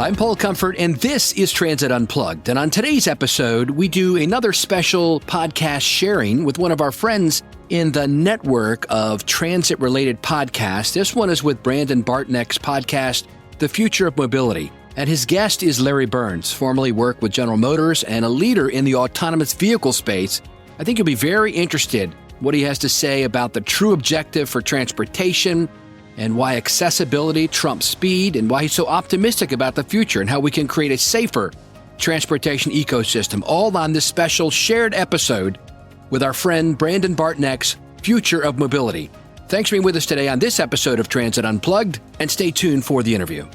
I'm Paul Comfort, and this is Transit Unplugged. And on today's episode, we do another special podcast sharing with one of our friends in the network of transit-related podcasts. This one is with Brandon Bartneck's podcast, The Future of Mobility. And his guest is Larry Burns, formerly worked with General Motors and a leader in the autonomous vehicle space. I think you'll be very interested what he has to say about the true objective for transportation and why accessibility trumps speed and why he's so optimistic about the future and how we can create a safer transportation ecosystem, all on this special shared episode with our friend Brandon Bartneck's Future of Mobility. Thanks for being with us today on this episode of Transit Unplugged, and stay tuned for the interview.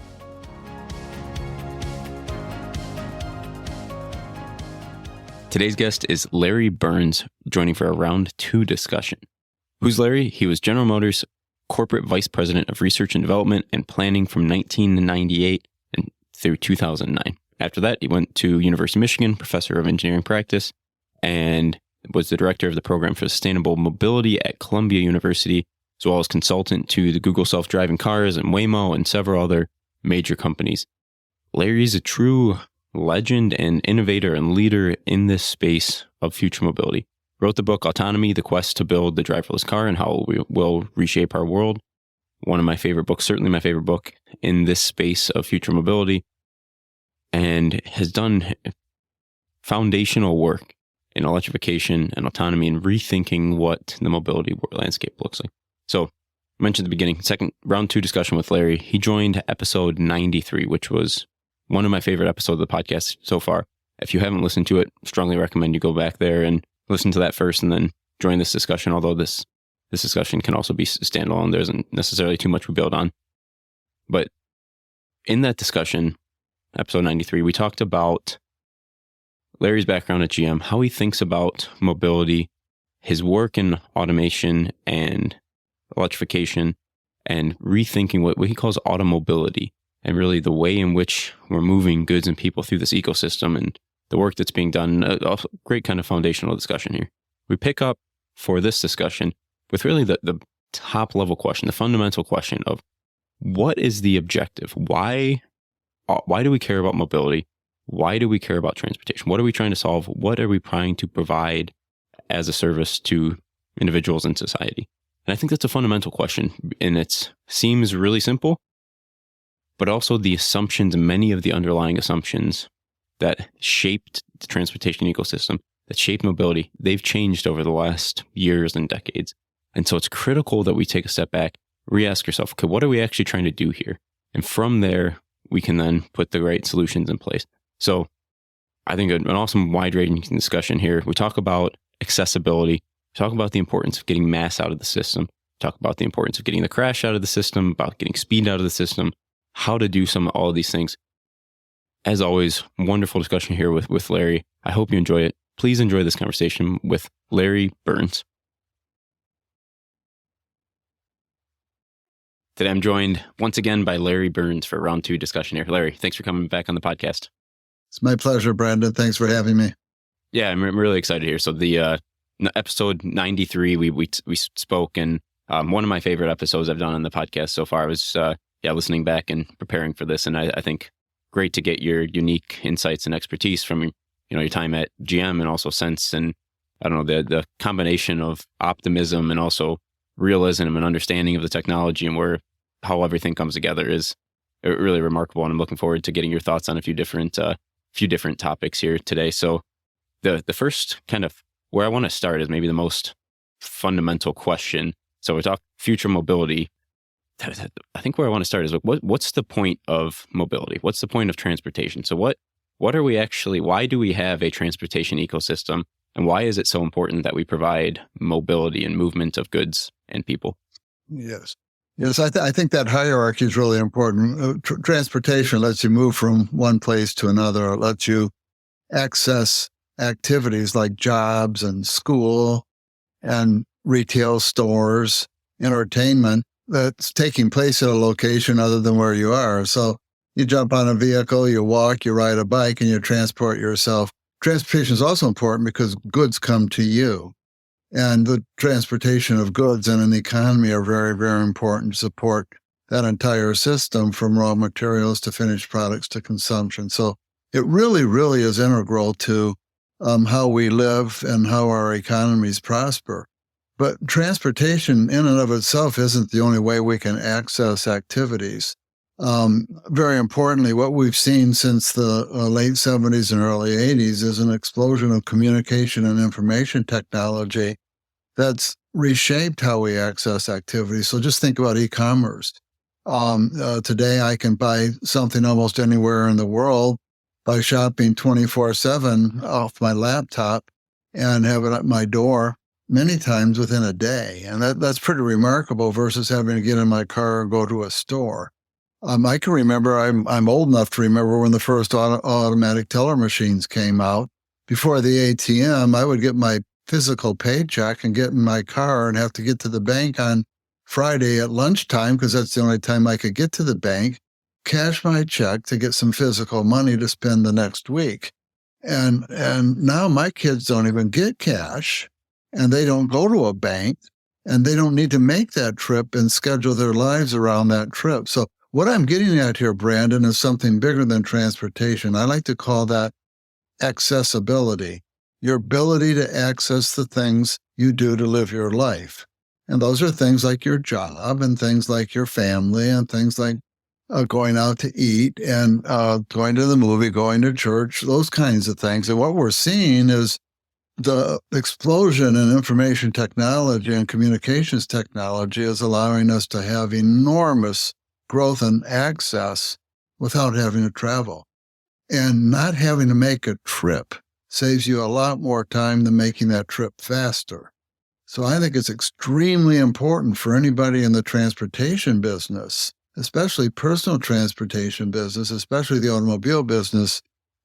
Today's guest is Larry Burns, joining for a round two discussion. Who's Larry? He was General Motors Corporate Vice President of Research and Development and Planning from 1998 and through 2009. After that, he went to University of Michigan, Professor of Engineering Practice, and was the Director of the Program for Sustainable Mobility at Columbia University, as well as consultant to the Google self-driving cars and Waymo and several other major companies. Larry's a true legend and innovator and leader in this space of future mobility. Wrote the book Autonomy, The Quest to Build the Driverless Car and How It Will Reshape Our World. One of my favorite books, certainly my favorite book in this space of future mobility, and has done foundational work in electrification and autonomy and rethinking what the mobility landscape looks like. So, I mentioned at the beginning, second round two discussion with Larry. He joined episode 93, which was one of my favorite episodes of the podcast so far. If you haven't listened to it, strongly recommend you go back there and listen to that first and then join this discussion, although this discussion can also be standalone. There isn't necessarily too much we build on. But in that discussion, episode 93, we talked about Larry's background at GM, how he thinks about mobility, his work in automation and electrification, and rethinking what he calls automobility, and really the way in which we're moving goods and people through this ecosystem and the work that's being done. A great kind of foundational discussion here. We pick up for this discussion with really the top level question, the fundamental question of what is the objective? Why do we care about mobility? Why do we care about transportation? What are we trying to solve? What are we trying to provide as a service to individuals in society? And I think that's a fundamental question, and it seems really simple, but also the assumptions, many of the underlying assumptions that shaped the transportation ecosystem, that shaped mobility, they've changed over the last years and decades. And so it's critical that we take a step back, re-ask yourself, okay, what are we actually trying to do here? And from there, we can then put the right solutions in place. So I think an awesome wide-ranging discussion here. We talk about accessibility, we talk about the importance of getting mass out of the system, we talk about the importance of getting the crash out of the system, about getting speed out of the system, how to do all of these things. As always, wonderful discussion here with Larry. I hope you enjoy it. Please enjoy this conversation with Larry Burns. Today I'm joined once again by Larry Burns for round two discussion here. Larry, thanks for coming back on the podcast. It's my pleasure, Brandon. Thanks for having me. Yeah, I'm really excited here. So the episode 93, we spoke, and one of my favorite episodes I've done on the podcast so far was listening back and preparing for this, and I think great to get your unique insights and expertise from your time at GM, and also sense, and I don't know, the combination of optimism and also realism and understanding of the technology and how everything comes together is really remarkable. And I'm looking forward to getting your thoughts on a few different topics here today. So the first kind of where I want to start is maybe the most fundamental question. So we talk future mobility. I think where I want to start is what's the point of mobility? What's the point of transportation? So what are we actually, why do we have a transportation ecosystem, and why is it so important that we provide mobility and movement of goods and people? Yes, I think that hierarchy is really important. Transportation lets you move from one place to another. It lets you access activities like jobs and school and retail stores, entertainment that's taking place at a location other than where you are. So you jump on a vehicle, you walk, you ride a bike, and you transport yourself. Transportation is also important because goods come to you. And the transportation of goods in an economy are very, very important to support that entire system from raw materials to finished products to consumption. So it really, really is integral to how we live and how our economies prosper. But transportation in and of itself isn't the only way we can access activities. Very importantly, what we've seen since the late 70s and early 80s is an explosion of communication and information technology that's reshaped how we access activities. So just think about e-commerce. Today, I can buy something almost anywhere in the world by shopping 24/7 off my laptop and have it at my door many times within a day. And that's pretty remarkable versus having to get in my car and go to a store. I can remember, I'm old enough to remember when the first automatic teller machines came out. Before the ATM, I would get my physical paycheck and get in my car and have to get to the bank on Friday at lunchtime, because that's the only time I could get to the bank, cash my check to get some physical money to spend the next week. And now my kids don't even get cash, and they don't go to a bank, and they don't need to make that trip and schedule their lives around that trip. So what I'm getting at here, Brandon, is something bigger than transportation. I like to call that accessibility, your ability to access the things you do to live your life. And those are things like your job and things like your family and things like going out to eat and going to the movie, going to church, those kinds of things. And what we're seeing is the explosion in information technology and communications technology is allowing us to have enormous growth and access without having to travel. And not having to make a trip saves you a lot more time than making that trip faster. So I think it's extremely important for anybody in the transportation business, especially personal transportation business, especially the automobile business,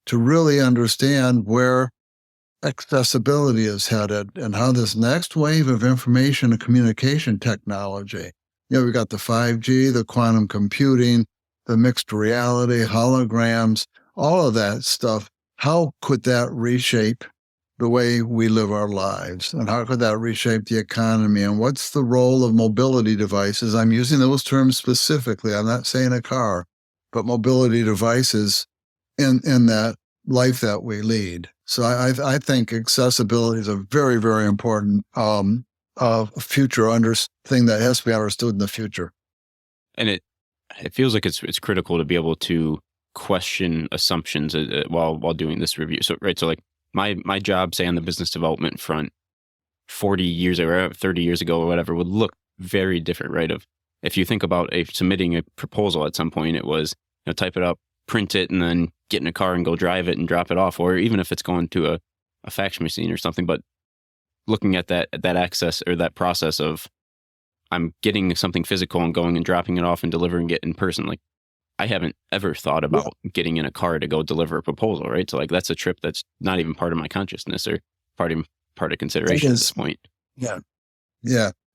to really understand where accessibility is headed and how this next wave of information and communication technology, we've got the 5G, the quantum computing, the mixed reality, holograms, all of that stuff. How could that reshape the way we live our lives? And how could that reshape the economy? And what's the role of mobility devices? I'm using those terms specifically. I'm not saying a car, but mobility devices in that life that we lead. So I think accessibility is a very, very important future thing that has to be understood in the future. And it feels like it's critical to be able to question assumptions while doing this review. So like my job, say on the business development front, 40 years or 30 years ago or whatever, would look very different, right? If you think about submitting a proposal at some point, it was type it up, print it, and then get in a car and go drive it and drop it off, or even if it's going to a fax machine or something. But looking at that access or that process of I'm getting something physical and going and dropping it off and delivering it in person, like I haven't ever thought about getting in a car to go deliver a proposal, right? So like that's a trip that's not even part of my consciousness or part of consideration at this point. Yeah.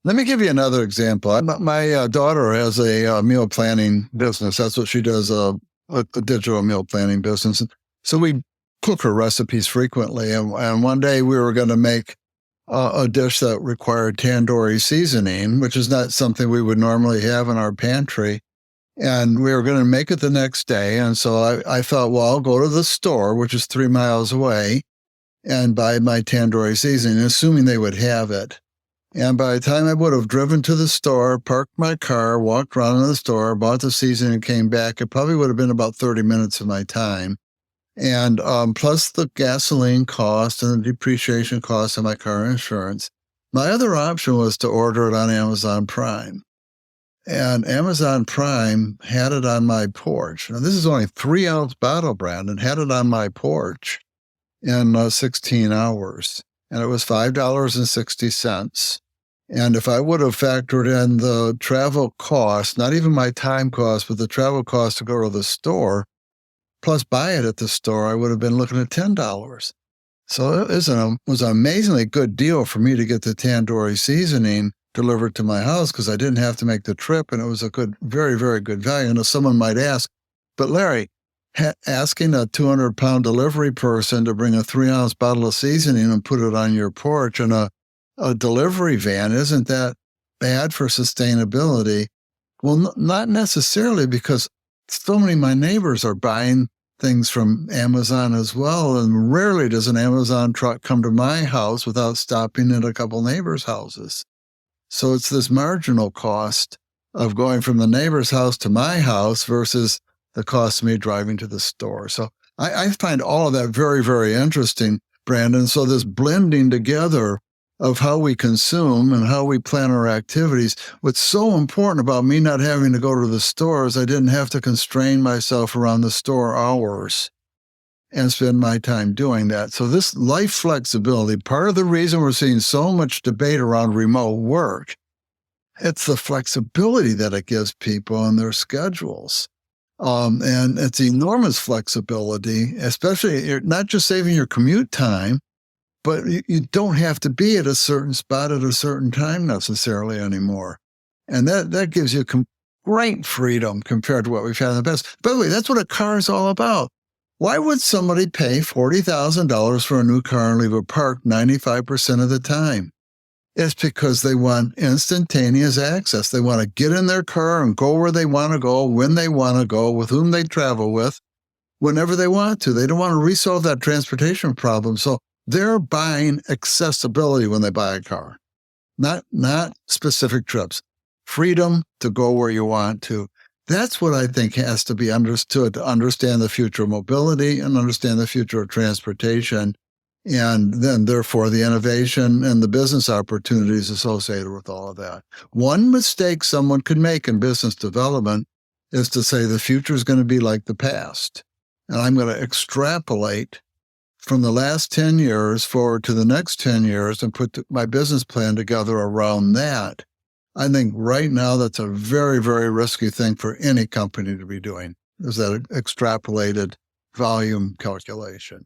Let me give you another example. My daughter has a meal planning business. That's what she does, a digital meal planning business. So we cook her recipes frequently. And one day we were going to make a dish that required tandoori seasoning, which is not something we would normally have in our pantry. And we were going to make it the next day. And so I thought, well, I'll go to the store, which is 3 miles away, and buy my tandoori seasoning, assuming they would have it. And by the time I would have driven to the store, parked my car, walked around in the store, bought the seasoning, and came back, it probably would have been about 30 minutes of my time. And plus the gasoline cost and the depreciation cost of my car insurance. My other option was to order it on Amazon Prime. And Amazon Prime had it on my porch. Now, this is only a 3-ounce bottle, Brandon, had it on my porch in 16 hours. And it was $5.60. And if I would have factored in the travel cost, not even my time cost, but the travel cost to go to the store, plus buy it at the store, I would have been looking at $10. So it was an amazingly good deal for me to get the tandoori seasoning delivered to my house because I didn't have to make the trip, and it was a good, very, very good value. And if someone might ask, but Larry, asking a 200-pound delivery person to bring a 3-ounce bottle of seasoning and put it on your porch in a delivery van, isn't that bad for sustainability? Well, not necessarily, because so many of my neighbors are buying things from Amazon as well, and rarely does an Amazon truck come to my house without stopping at a couple neighbors' houses. So it's this marginal cost of going from the neighbor's house to my house versus the cost of me driving to the store. So I find all of that very, very interesting, Brandon. So this blending together of how we consume and how we plan our activities. What's so important about me not having to go to the store is I didn't have to constrain myself around the store hours and spend my time doing that. So this life flexibility, part of the reason we're seeing so much debate around remote work, it's the flexibility that it gives people in their schedules. And it's enormous flexibility, especially you're not just saving your commute time, but you don't have to be at a certain spot at a certain time necessarily anymore. And that gives you great freedom compared to what we've had in the past. By the way, that's what a car is all about. Why would somebody pay $40,000 for a new car and leave it parked 95% of the time? It's because they want instantaneous access. They want to get in their car and go where they want to go, when they want to go, with whom they travel with, whenever they want to. They don't want to resolve that transportation problem. So they're buying accessibility when they buy a car, not specific trips. Freedom to go where you want to. That's what I think has to be understood to understand the future of mobility and understand the future of transportation, and then therefore the innovation and the business opportunities associated with all of that. One mistake someone could make in business development is to say the future is going to be like the past. And I'm going to extrapolate from the last 10 years forward to the next 10 years and put my business plan together around that. I think right now that's a very, very risky thing for any company to be doing, is that extrapolated volume calculation.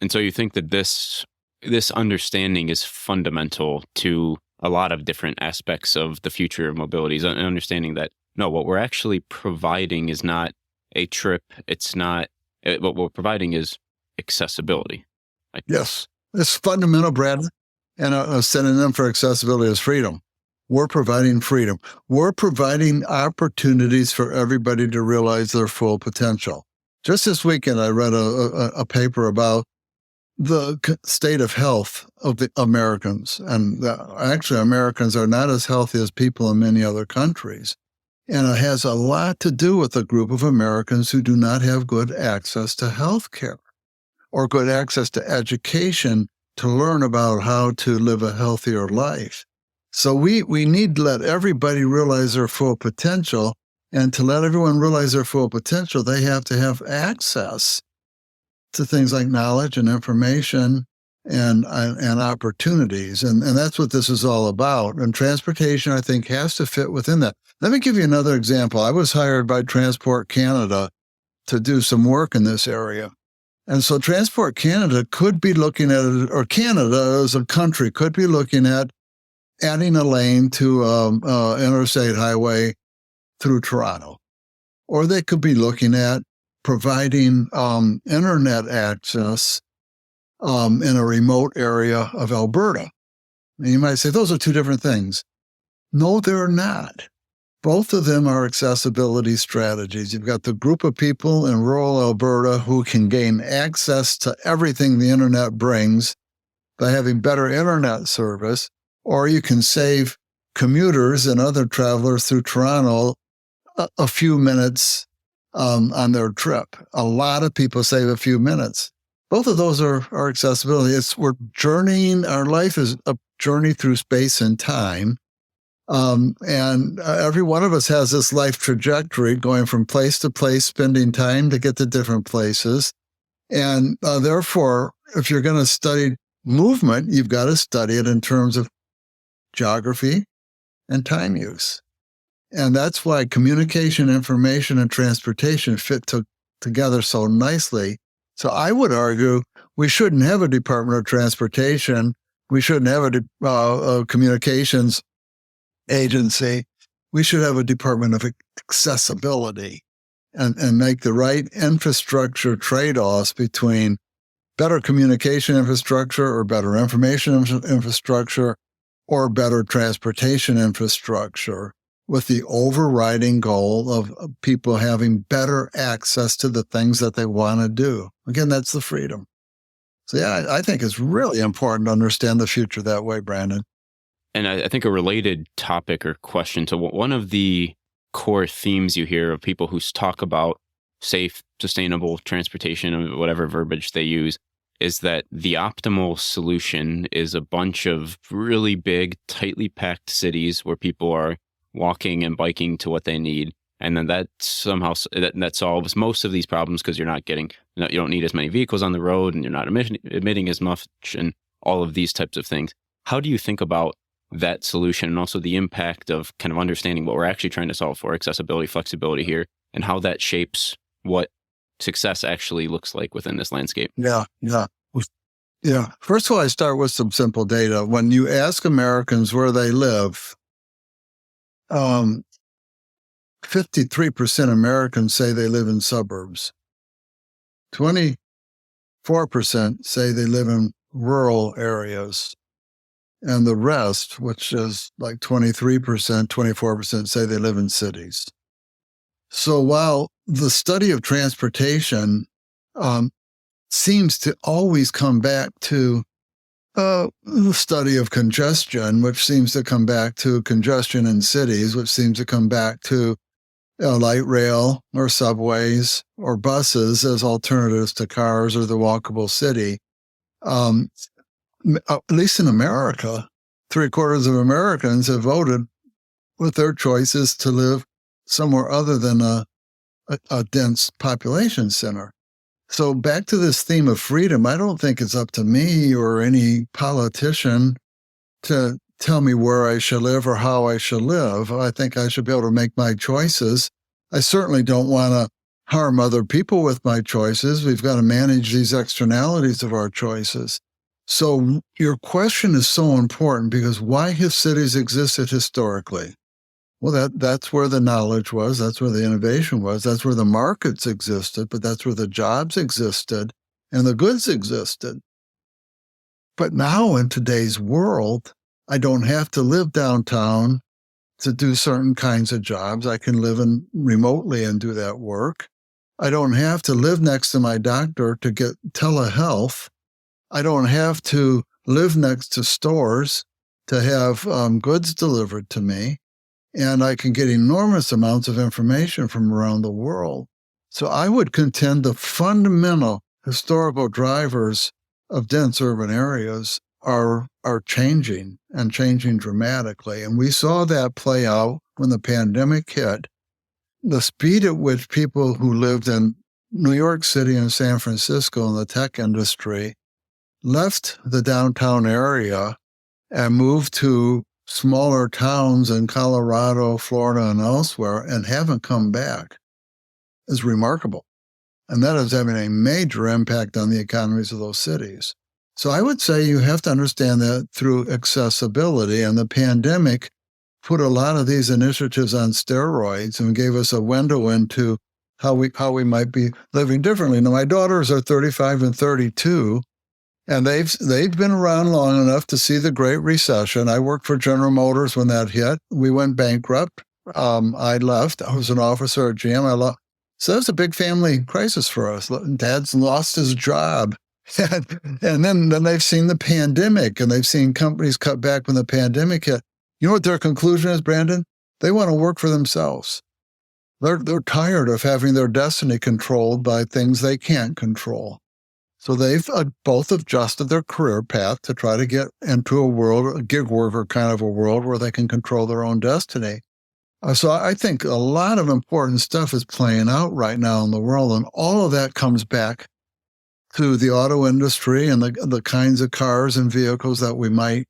And so you think that this understanding is fundamental to a lot of different aspects of the future of mobility, is understanding that, no, what we're actually providing is not a trip. It's not, what we're providing is accessibility. Yes, it's fundamental, Brad. And a synonym for accessibility is freedom. We're providing freedom. We're providing opportunities for everybody to realize their full potential. Just this weekend, I read a paper about the state of health of the Americans. And actually, Americans are not as healthy as people in many other countries. And it has a lot to do with a group of Americans who do not have good access to health care or good access to education to learn about how to live a healthier life. So we need to let everybody realize their full potential. And to let everyone realize their full potential, they have to have access to things like knowledge and information and opportunities. And that's what this is all about. And transportation, I think, has to fit within that. Let me give you another example. I was hired by Transport Canada to do some work in this area. And so Transport Canada could be looking at it, or Canada as a country could be looking at adding a lane to interstate highway through Toronto. Or they could be looking at providing internet access in a remote area of Alberta. And you might say, those are two different things. No, they're not. Both of them are accessibility strategies. You've got the group of people in rural Alberta who can gain access to everything the internet brings by having better internet service, or you can save commuters and other travelers through Toronto a few minutes on their trip. A lot of people save a few minutes. Both of those are accessibility. We're journeying. Our life is a journey through space and time. And every one of us has this life trajectory going from place to place, spending time to get to different places. And therefore, if you're going to study movement, you've got to study it in terms of geography and time use. And that's why communication, information, and transportation fit together so nicely. So I would argue we shouldn't have a Department of Transportation. We shouldn't have a communications agency. We should have a Department of Accessibility and make the right infrastructure trade-offs between better communication infrastructure or better information infrastructure or better transportation infrastructure. with the overriding goal of people having better access to the things that they want to do. Again, that's the freedom. So yeah, I think it's really important to understand the future that way, Brandon. And I think a related topic or question to one of the core themes you hear of people who talk about safe, sustainable transportation, or whatever verbiage they use, is that the optimal solution is a bunch of really big, tightly packed cities where people are walking and biking to what they need. And then that somehow that solves most of these problems because you don't need as many vehicles on the road and you're not emitting as much and all of these types of things. How do you think about that solution and also the impact of kind of understanding what we're actually trying to solve for, accessibility, flexibility here, and how that shapes what success actually looks like within this landscape? Yeah. First of all, I start with some simple data. When you ask Americans where they live, 53% Americans say they live in suburbs. 24% say they live in rural areas. And the rest, which is like 23%, 24%, say they live in cities. So while the study of transportation seems to always come back to the study of congestion, which seems to come back to congestion in cities, which seems to come back to light rail or subways or buses as alternatives to cars or the walkable city. At least in America, 3/4 of Americans have voted with their choices to live somewhere other than a dense population center. So back to this theme of freedom, I don't think it's up to me or any politician to tell me where I should live or how I should live. I think I should be able to make my choices. I certainly don't want to harm other people with my choices. We've got to manage these externalities of our choices. So your question is so important because why have cities existed historically? Well, that's where the knowledge was. That's where the innovation was. That's where the markets existed, but that's where the jobs existed and the goods existed. But now in today's world, I don't have to live downtown to do certain kinds of jobs. I can live remotely and do that work. I don't have to live next to my doctor to get telehealth. I don't have to live next to stores to have goods delivered to me. And I can get enormous amounts of information from around the world. So I would contend the fundamental historical drivers of dense urban areas are changing and changing dramatically. And we saw that play out when the pandemic hit. The speed at which people who lived in New York City and San Francisco in the tech industry left the downtown area and moved to smaller towns in Colorado, Florida, and elsewhere and haven't come back is remarkable. And that is having a major impact on the economies of those cities. So I would say you have to understand that through accessibility. And the pandemic put a lot of these initiatives on steroids and gave us a window into how we might be living differently. Now, my daughters are 35 and 32. And they've been around long enough to see the Great Recession. I worked for General Motors when that hit. We went bankrupt. I left. I was an officer at GM. So that was a big family crisis for us. Dad's lost his job. And then they've seen the pandemic, and they've seen companies cut back when the pandemic hit. You know what their conclusion is, Brandon? They want to work for themselves. They're tired of having their destiny controlled by things they can't control. So they've both adjusted their career path to try to get into a gig worker kind of a world where they can control their own destiny. So I think a lot of important stuff is playing out right now in the world, and all of that comes back to the auto industry and the kinds of cars and vehicles that we might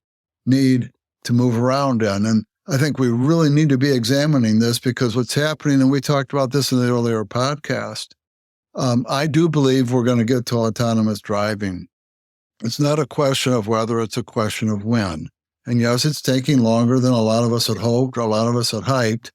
need to move around in. And I think we really need to be examining this because what's happening, and we talked about this in the earlier podcast, I do believe we're going to get to autonomous driving. It's not a question of whether, it's a question of when. And yes, it's taking longer than a lot of us had hoped, or a lot of us had hyped.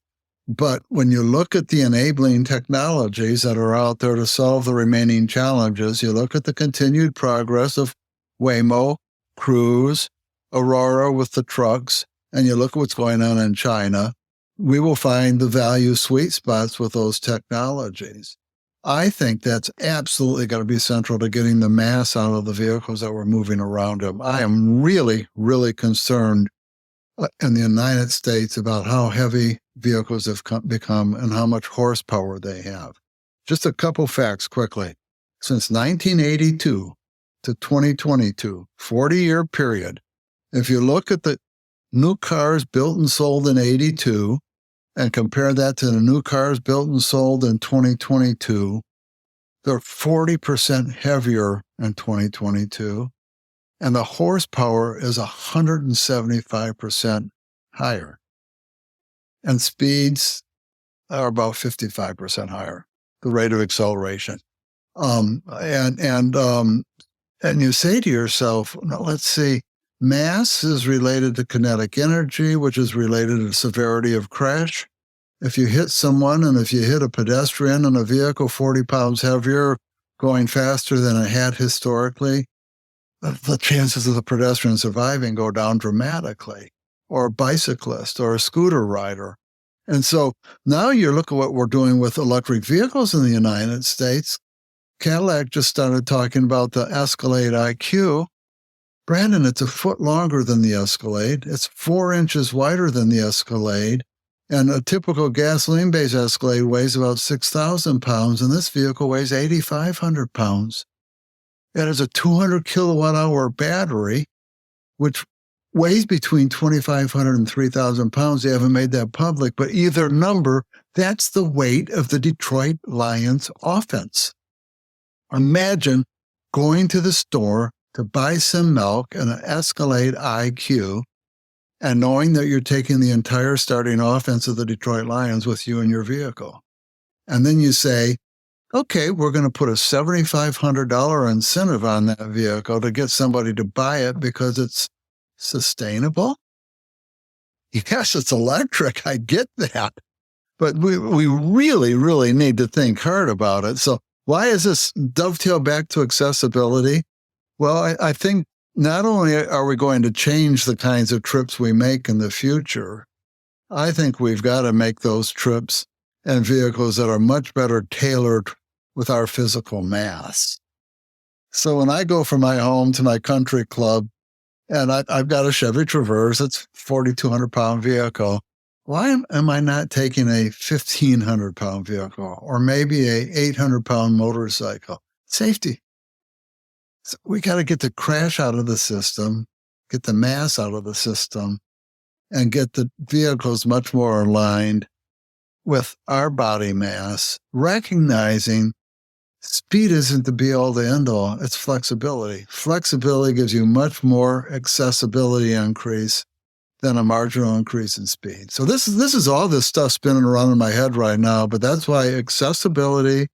But when you look at the enabling technologies that are out there to solve the remaining challenges, you look at the continued progress of Waymo, Cruise, Aurora with the trucks, and you look at what's going on in China, we will find the value sweet spots with those technologies. I think that's absolutely going to be central to getting the mass out of the vehicles that we're moving around them. I am really, really concerned in the United States about how heavy vehicles have become and how much horsepower they have. Just a couple facts quickly. Since 1982 to 2022, 40-year period, if you look at the new cars built and sold in 82 and compare that to the new cars built and sold in 2022, they're 40% heavier in 2022, and the horsepower is 175% higher. And speeds are about 55% higher, the rate of acceleration. And you say to yourself, now let's see, mass is related to kinetic energy, which is related to severity of crash. If you hit someone and if you hit a pedestrian in a vehicle 40 pounds heavier, going faster than it had historically, the chances of the pedestrian surviving go down dramatically, or a bicyclist or a scooter rider. And so now you look at what we're doing with electric vehicles in the United States. Cadillac just started talking about the Escalade IQ. Brandon, it's a foot longer than the Escalade. It's 4 inches wider than the Escalade. And a typical gasoline-based Escalade weighs about 6,000 pounds, and this vehicle weighs 8,500 pounds. It has a 200 kilowatt-hour battery, which weighs between 2,500 and 3,000 pounds. They haven't made that public, but either number, that's the weight of the Detroit Lions offense. Imagine going to the store to buy some milk and an Escalade IQ and knowing that you're taking the entire starting offense of the Detroit Lions with you in your vehicle. And then you say, okay, we're going to put a $7,500 incentive on that vehicle to get somebody to buy it because it's sustainable. Yes, it's electric. I get that. But we really, really need to think hard about it. So why is this dovetail back to accessibility? Well, I think not only are we going to change the kinds of trips we make in the future, I think we've got to make those trips and vehicles that are much better tailored with our physical mass. So when I go from my home to my country club, and I've got a Chevy Traverse, it's a 4,200-pound vehicle, why am I not taking a 1,500-pound vehicle or maybe a 800-pound motorcycle? Safety. So we got to get the crash out of the system, get the mass out of the system, and get the vehicles much more aligned with our body mass, recognizing speed isn't the be-all, the end-all. It's flexibility. Flexibility gives you much more accessibility increase than a marginal increase in speed. So this is all this stuff spinning around in my head right now, but that's why accessibility,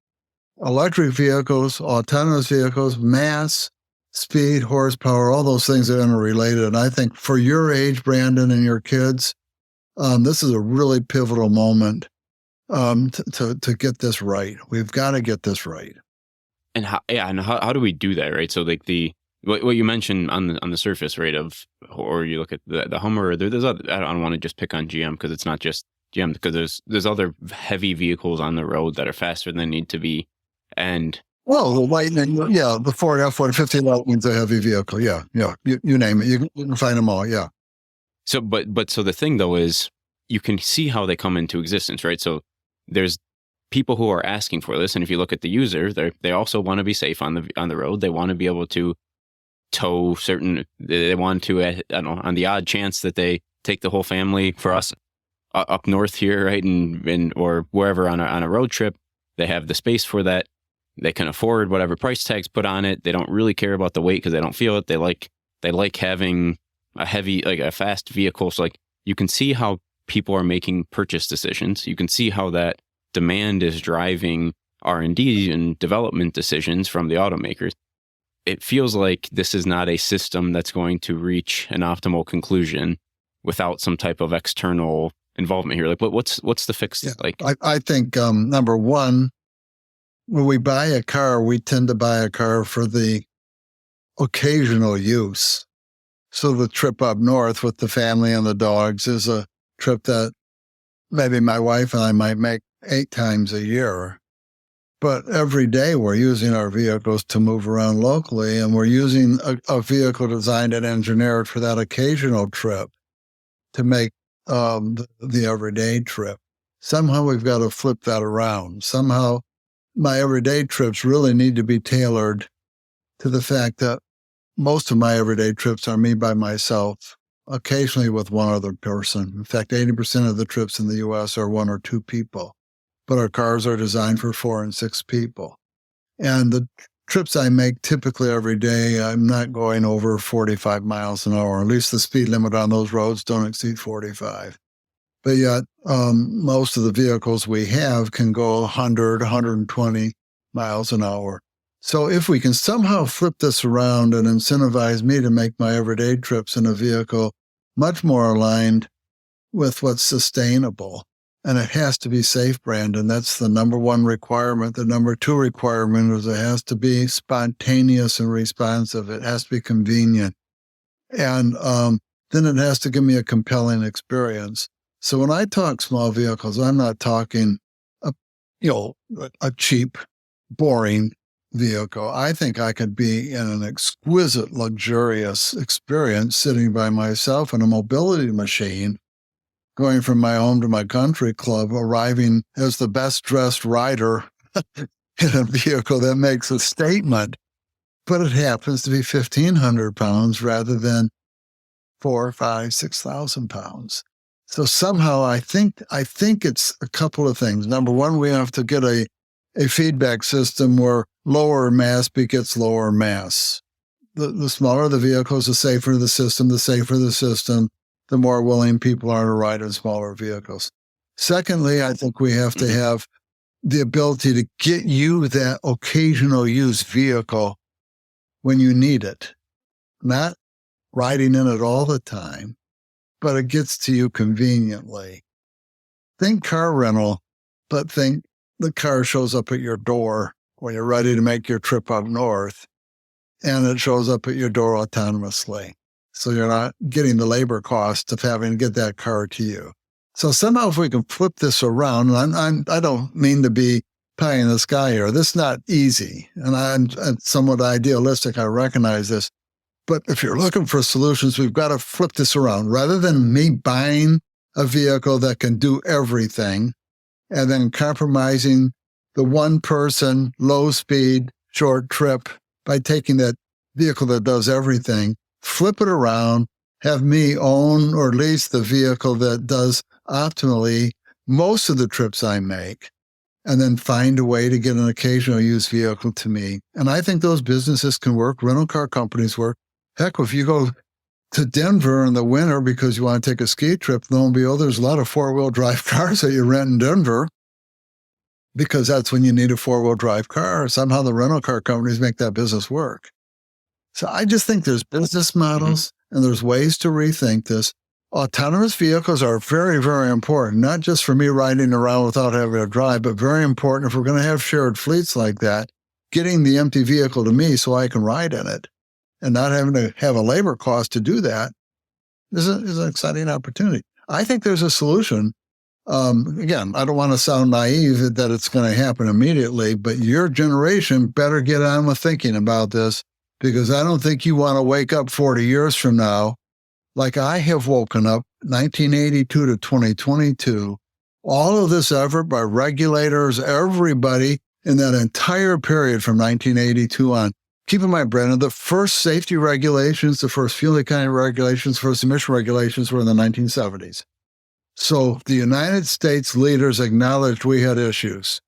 electric vehicles, autonomous vehicles, mass, speed, horsepower, all those things are interrelated. And I think for your age, Brandon, and your kids, this is a really pivotal moment to get this right. We've got to get this right. And how do we do that, right? So like what you mentioned on the surface, right, or you look at the Hummer, there's other, I don't want to just pick on GM because it's not just GM, because there's other heavy vehicles on the road that are faster than they need to be. And well, the Lightning, yeah, the Ford F-150 Lightning's a heavy vehicle. Yeah. You name it. You can find them all. Yeah. So, but so the thing though is you can see how they come into existence, right? So there's people who are asking for this, and if you look at the user, they also want to be safe on the road. They want to be able to tow certain. They want to, I don't know, on the odd chance that they take the whole family for us up north here, right, and or wherever on a road trip, they have the space for that. They can afford whatever price tags put on it. They don't really care about the weight because they don't feel it. They like having a heavy, like a fast vehicle. So like you can see how people are making purchase decisions. You can see how that demand is driving R&D and development decisions from the automakers. It feels like this is not a system that's going to reach an optimal conclusion without some type of external involvement here. Like what's the fix? Yeah, like? I think number one, when we buy a car, we tend to buy a car for the occasional use. So the trip up north with the family and the dogs is a trip that maybe my wife and I might make 8 times a year. But every day we're using our vehicles to move around locally, and we're using a vehicle designed and engineered for that occasional trip to make the everyday trip. Somehow we've got to flip that around. Somehow my everyday trips really need to be tailored to the fact that most of my everyday trips are me by myself, occasionally with one other person. In fact, 80% of the trips in the U.S. are 1 or 2 people. But our cars are designed for 4 and 6 people. And the trips I make typically every day, I'm not going over 45 miles an hour. At least the speed limit on those roads don't exceed 45. But yet, most of the vehicles we have can go 100, 120 miles an hour. So if we can somehow flip this around and incentivize me to make my everyday trips in a vehicle much more aligned with what's sustainable, and it has to be safe, Brandon. That's the number 1 requirement. The number 2 requirement is it has to be spontaneous and responsive. It has to be convenient. And then it has to give me a compelling experience. So when I talk small vehicles, I'm not talking a cheap, boring vehicle. I think I could be in an exquisite, luxurious experience sitting by myself in a mobility machine, going from my home to my country club, arriving as the best dressed rider in a vehicle that makes a statement, but it happens to be 1,500 pounds rather than 4, 5, 6,000 pounds. So somehow I think it's a couple of things. Number 1, we have to get a feedback system where lower mass begets lower mass. The smaller the vehicles, the safer the system. The safer the system, the more willing people are to ride in smaller vehicles. Secondly, I think we have to have the ability to get you that occasional use vehicle when you need it. Not riding in it all the time, but it gets to you conveniently. Think car rental, but think the car shows up at your door when you're ready to make your trip up north, and it shows up at your door autonomously. So you're not getting the labor cost of having to get that car to you. So somehow if we can flip this around, and I don't mean to be pie in the sky here. This is not easy, and I'm somewhat idealistic. I recognize this. But if you're looking for solutions, we've got to flip this around. Rather than me buying a vehicle that can do everything and then compromising the one person, low speed, short trip by taking that vehicle that does everything, flip it around, have me own or lease the vehicle that does optimally most of the trips I make, and then find a way to get an occasional used vehicle to me. And I think those businesses can work. Rental car companies work. Heck, if you go to Denver in the winter because you want to take a ski trip, lo and behold, there's a lot of 4-wheel drive cars that you rent in Denver because that's when you need a 4-wheel drive car. Somehow the rental car companies make that business work. So I just think there's business models and there's ways to rethink this. Autonomous vehicles are very, very important, not just for me riding around without having to drive, but very important if we're going to have shared fleets like that, getting the empty vehicle to me so I can ride in it and not having to have a labor cost to do that is an exciting opportunity. I think there's a solution. Again, I don't want to sound naive that it's going to happen immediately, but your generation better get on with thinking about this, because I don't think you want to wake up 40 years from now like I have woken up 1982 to 2022. All of this effort by regulators, everybody in that entire period from 1982 on. Keep in mind, Brandon, the first safety regulations, the first fuel economy regulations, first emission regulations were in the 1970s. So the United States leaders acknowledged we had issues.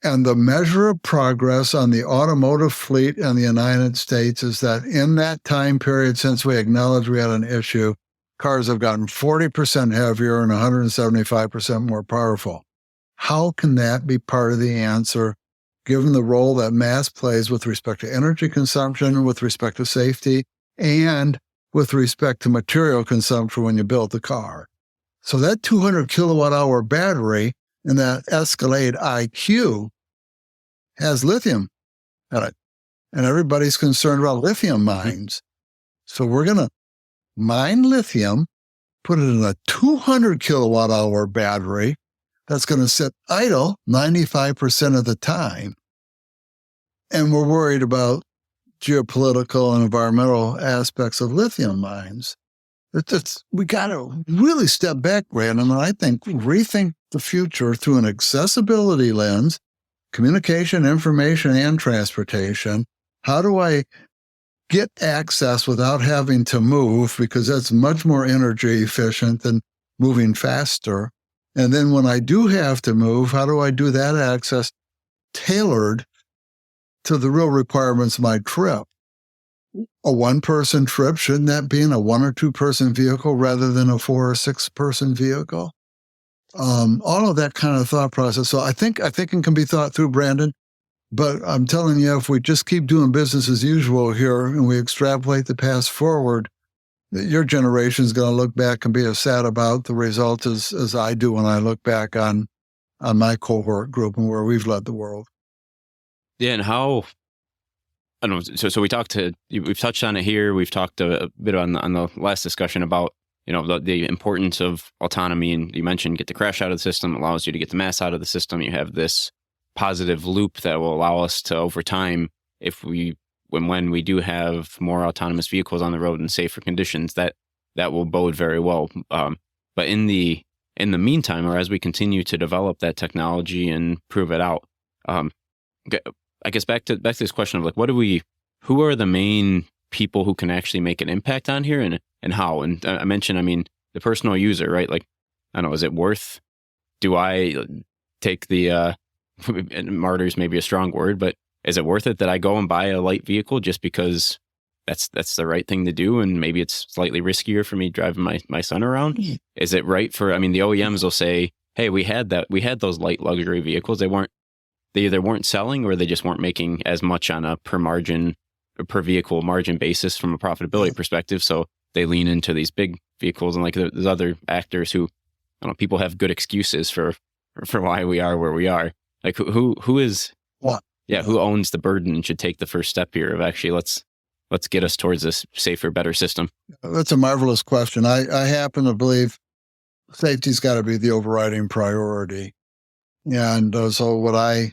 And the measure of progress on the automotive fleet in the United States is that in that time period, since we acknowledged we had an issue, cars have gotten 40% heavier and 175% more powerful. How can that be part of the answer, given the role that mass plays with respect to energy consumption, with respect to safety, and with respect to material consumption when you build the car? So that 200 kilowatt hour battery and that Escalade IQ has lithium in it. And everybody's concerned about lithium mines. So we're going to mine lithium put it in a 200 kilowatt hour battery that's going to sit idle 95% of the time. And we're worried about geopolitical and environmental aspects of lithium mines. We got to really step back, Brandon, and I think rethink the future through an accessibility lens, communication, information, and transportation. How do I get access without having to move? Because that's much more energy efficient than moving faster. And then when I do have to move, how do I do that access tailored to the real requirements of my trip? A one-person trip, shouldn't that be in a 1 or 2 person vehicle rather than a 4 or 6 person vehicle? All of that kind of thought process. So I think it can be thought through, Brandon. But I'm telling you, if we just keep doing business as usual here and we extrapolate the past forward, your generation is going to look back and be as sad about the results as I do when I look back on my cohort group and where we've led the world. Yeah, and how, I don't know, so we've touched on it here. We've talked a bit on the last discussion about, the importance of autonomy. And you mentioned get the crash out of the system, allows you to get the mass out of the system. You have this positive loop that will allow us to, over time, when we do have more autonomous vehicles on the road in safer conditions, that will bode very well. But in the meantime, or as we continue to develop that technology and prove it out, I guess back to this question of who are the main people who can actually make an impact on here and how? And I mentioned, the personal user, right? Like, I don't know, is it worth, do I take the, martyr's maybe a strong word, but is it worth it that I go and buy a light vehicle just because that's the right thing to do? And maybe it's slightly riskier for me driving my son around. Mm-hmm. Is it right for, the OEMs will say, hey, we had those light luxury vehicles. They either weren't selling or they just weren't making as much on a per vehicle margin basis from a profitability perspective. So they lean into these big vehicles, and there's other actors who, I don't know, people have good excuses for why we are where we are. Like who is what? Yeah, who owns the burden and should take the first step here of actually let's get us towards this safer, better system? That's a marvelous question. I happen to believe safety's got to be the overriding priority. And so what I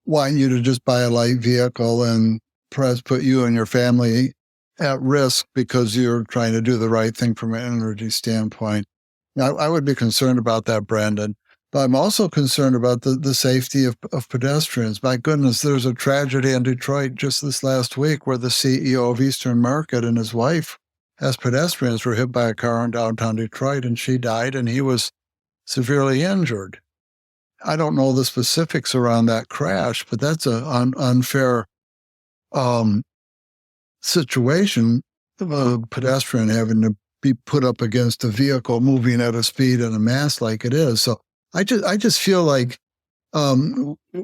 want you to just buy a light vehicle and perhaps put you and your family at risk because you're trying to do the right thing from an energy standpoint. Now, I would be concerned about that, Brandon. But I'm also concerned about the safety of pedestrians. My goodness, there's a tragedy in Detroit just this last week where the CEO of Eastern Market and his wife, as pedestrians, were hit by a car in downtown Detroit, and she died, and he was severely injured. I don't know the specifics around that crash, but that's an unfair situation of a pedestrian having to be put up against a vehicle moving at a speed and a mass like it is. So I just feel like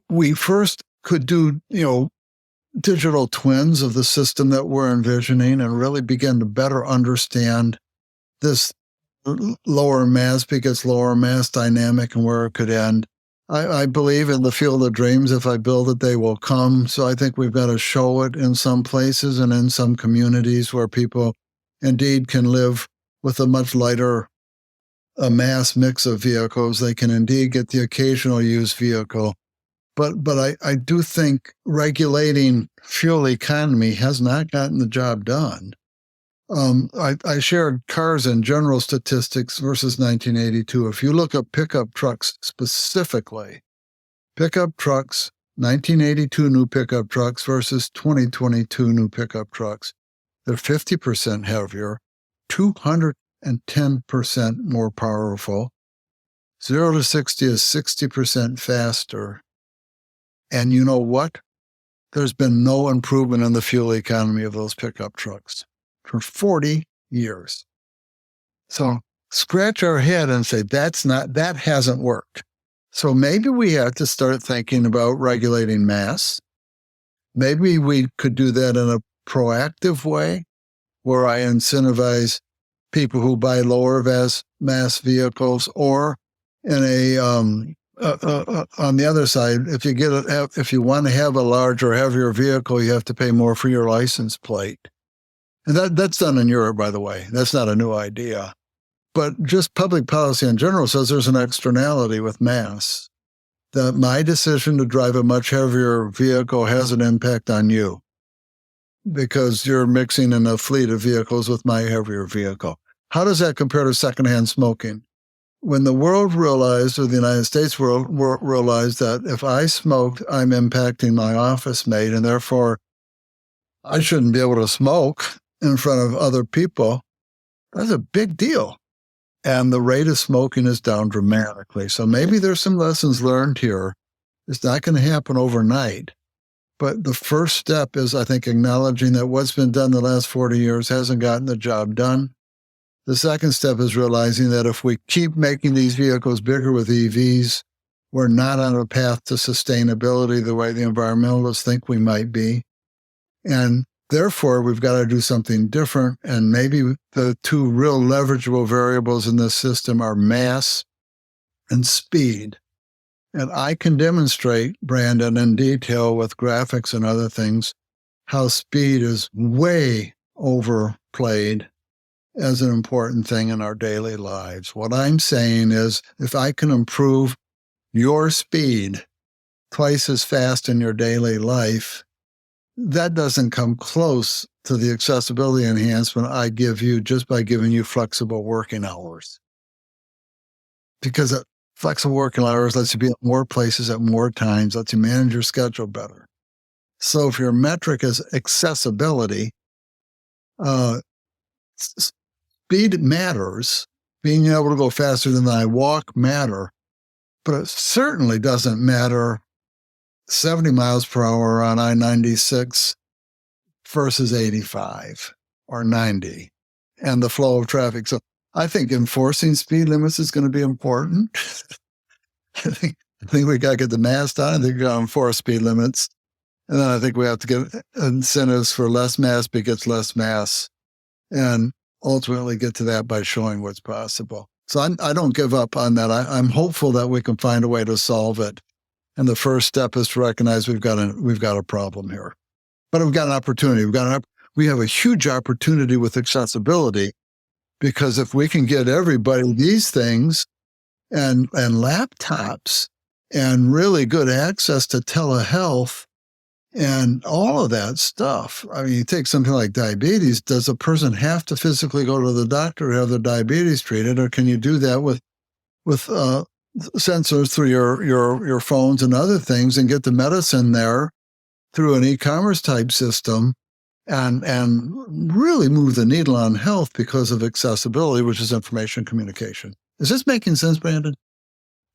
we first could do, digital twins of the system that we're envisioning and really begin to better understand this lower mass because lower mass dynamic and where it could end. I believe in the field of dreams. If I build it, they will come. So I think we've got to show it in some places and in some communities where people indeed can live with a much lighter mass mix of vehicles. They can indeed get the occasional used vehicle. But I do think regulating fuel economy has not gotten the job done. I shared cars in general statistics versus 1982. If you look at pickup trucks specifically, pickup trucks, 1982 new pickup trucks versus 2022 new pickup trucks, they're 50% heavier, 210% more powerful, 0 to 60 is 60% faster. And you know what? There's been no improvement in the fuel economy of those pickup trucks for 40 years. So scratch our head and say, that hasn't worked. So maybe we have to start thinking about regulating mass. Maybe we could do that in a proactive way where I incentivize people who buy lower mass vehicles, or in a on the other side, if you want to have a larger, heavier vehicle, you have to pay more for your license plate. And that's done in Europe, by the way. That's not a new idea. But just public policy in general says there's an externality with mass, that my decision to drive a much heavier vehicle has an impact on you because you're mixing in a fleet of vehicles with my heavier vehicle. How does that compare to secondhand smoking? When the world realized, or the United States realized that if I smoked, I'm impacting my office mate, and therefore I shouldn't be able to smoke in front of other people, that's a big deal. And the rate of smoking is down dramatically. So maybe there's some lessons learned here. It's not going to happen overnight. But the first step is, I think, acknowledging that what's been done the last 40 years hasn't gotten the job done. The second step is realizing that if we keep making these vehicles bigger with EVs, we're not on a path to sustainability the way the environmentalists think we might be. And therefore, we've got to do something different. And maybe the two real leverageable variables in this system are mass and speed. And I can demonstrate, Brandon, in detail with graphics and other things, how speed is way overplayed as an important thing in our daily lives. What I'm saying is, if I can improve your speed twice as fast in your daily life, that doesn't come close to the accessibility enhancement I give you just by giving you flexible working hours. Because flexible working hours lets you be at more places at more times, lets you manage your schedule better. So if your metric is accessibility, speed matters. Being able to go faster than I walk matter, but it certainly doesn't matter 70 miles per hour on I-96 versus 85 or 90 and the flow of traffic. So I think enforcing speed limits is going to be important. I think we got to get the mass done. I think we got to enforce speed limits. And then I think we have to get incentives for less mass begets less mass and ultimately get to that by showing what's possible. So I don't give up on that. I'm hopeful that we can find a way to solve it. And the first step is to recognize we've got a problem here, but we've got an opportunity. We have a huge opportunity with accessibility, because if we can get everybody these things and laptops and really good access to telehealth and all of that stuff. I mean, you take something like diabetes. Does a person have to physically go to the doctor to have their diabetes treated, or can you do that with sensors through your phones and other things and get the medicine there through an e-commerce type system and really move the needle on health because of accessibility, which is information communication. Is this making sense, Brandon?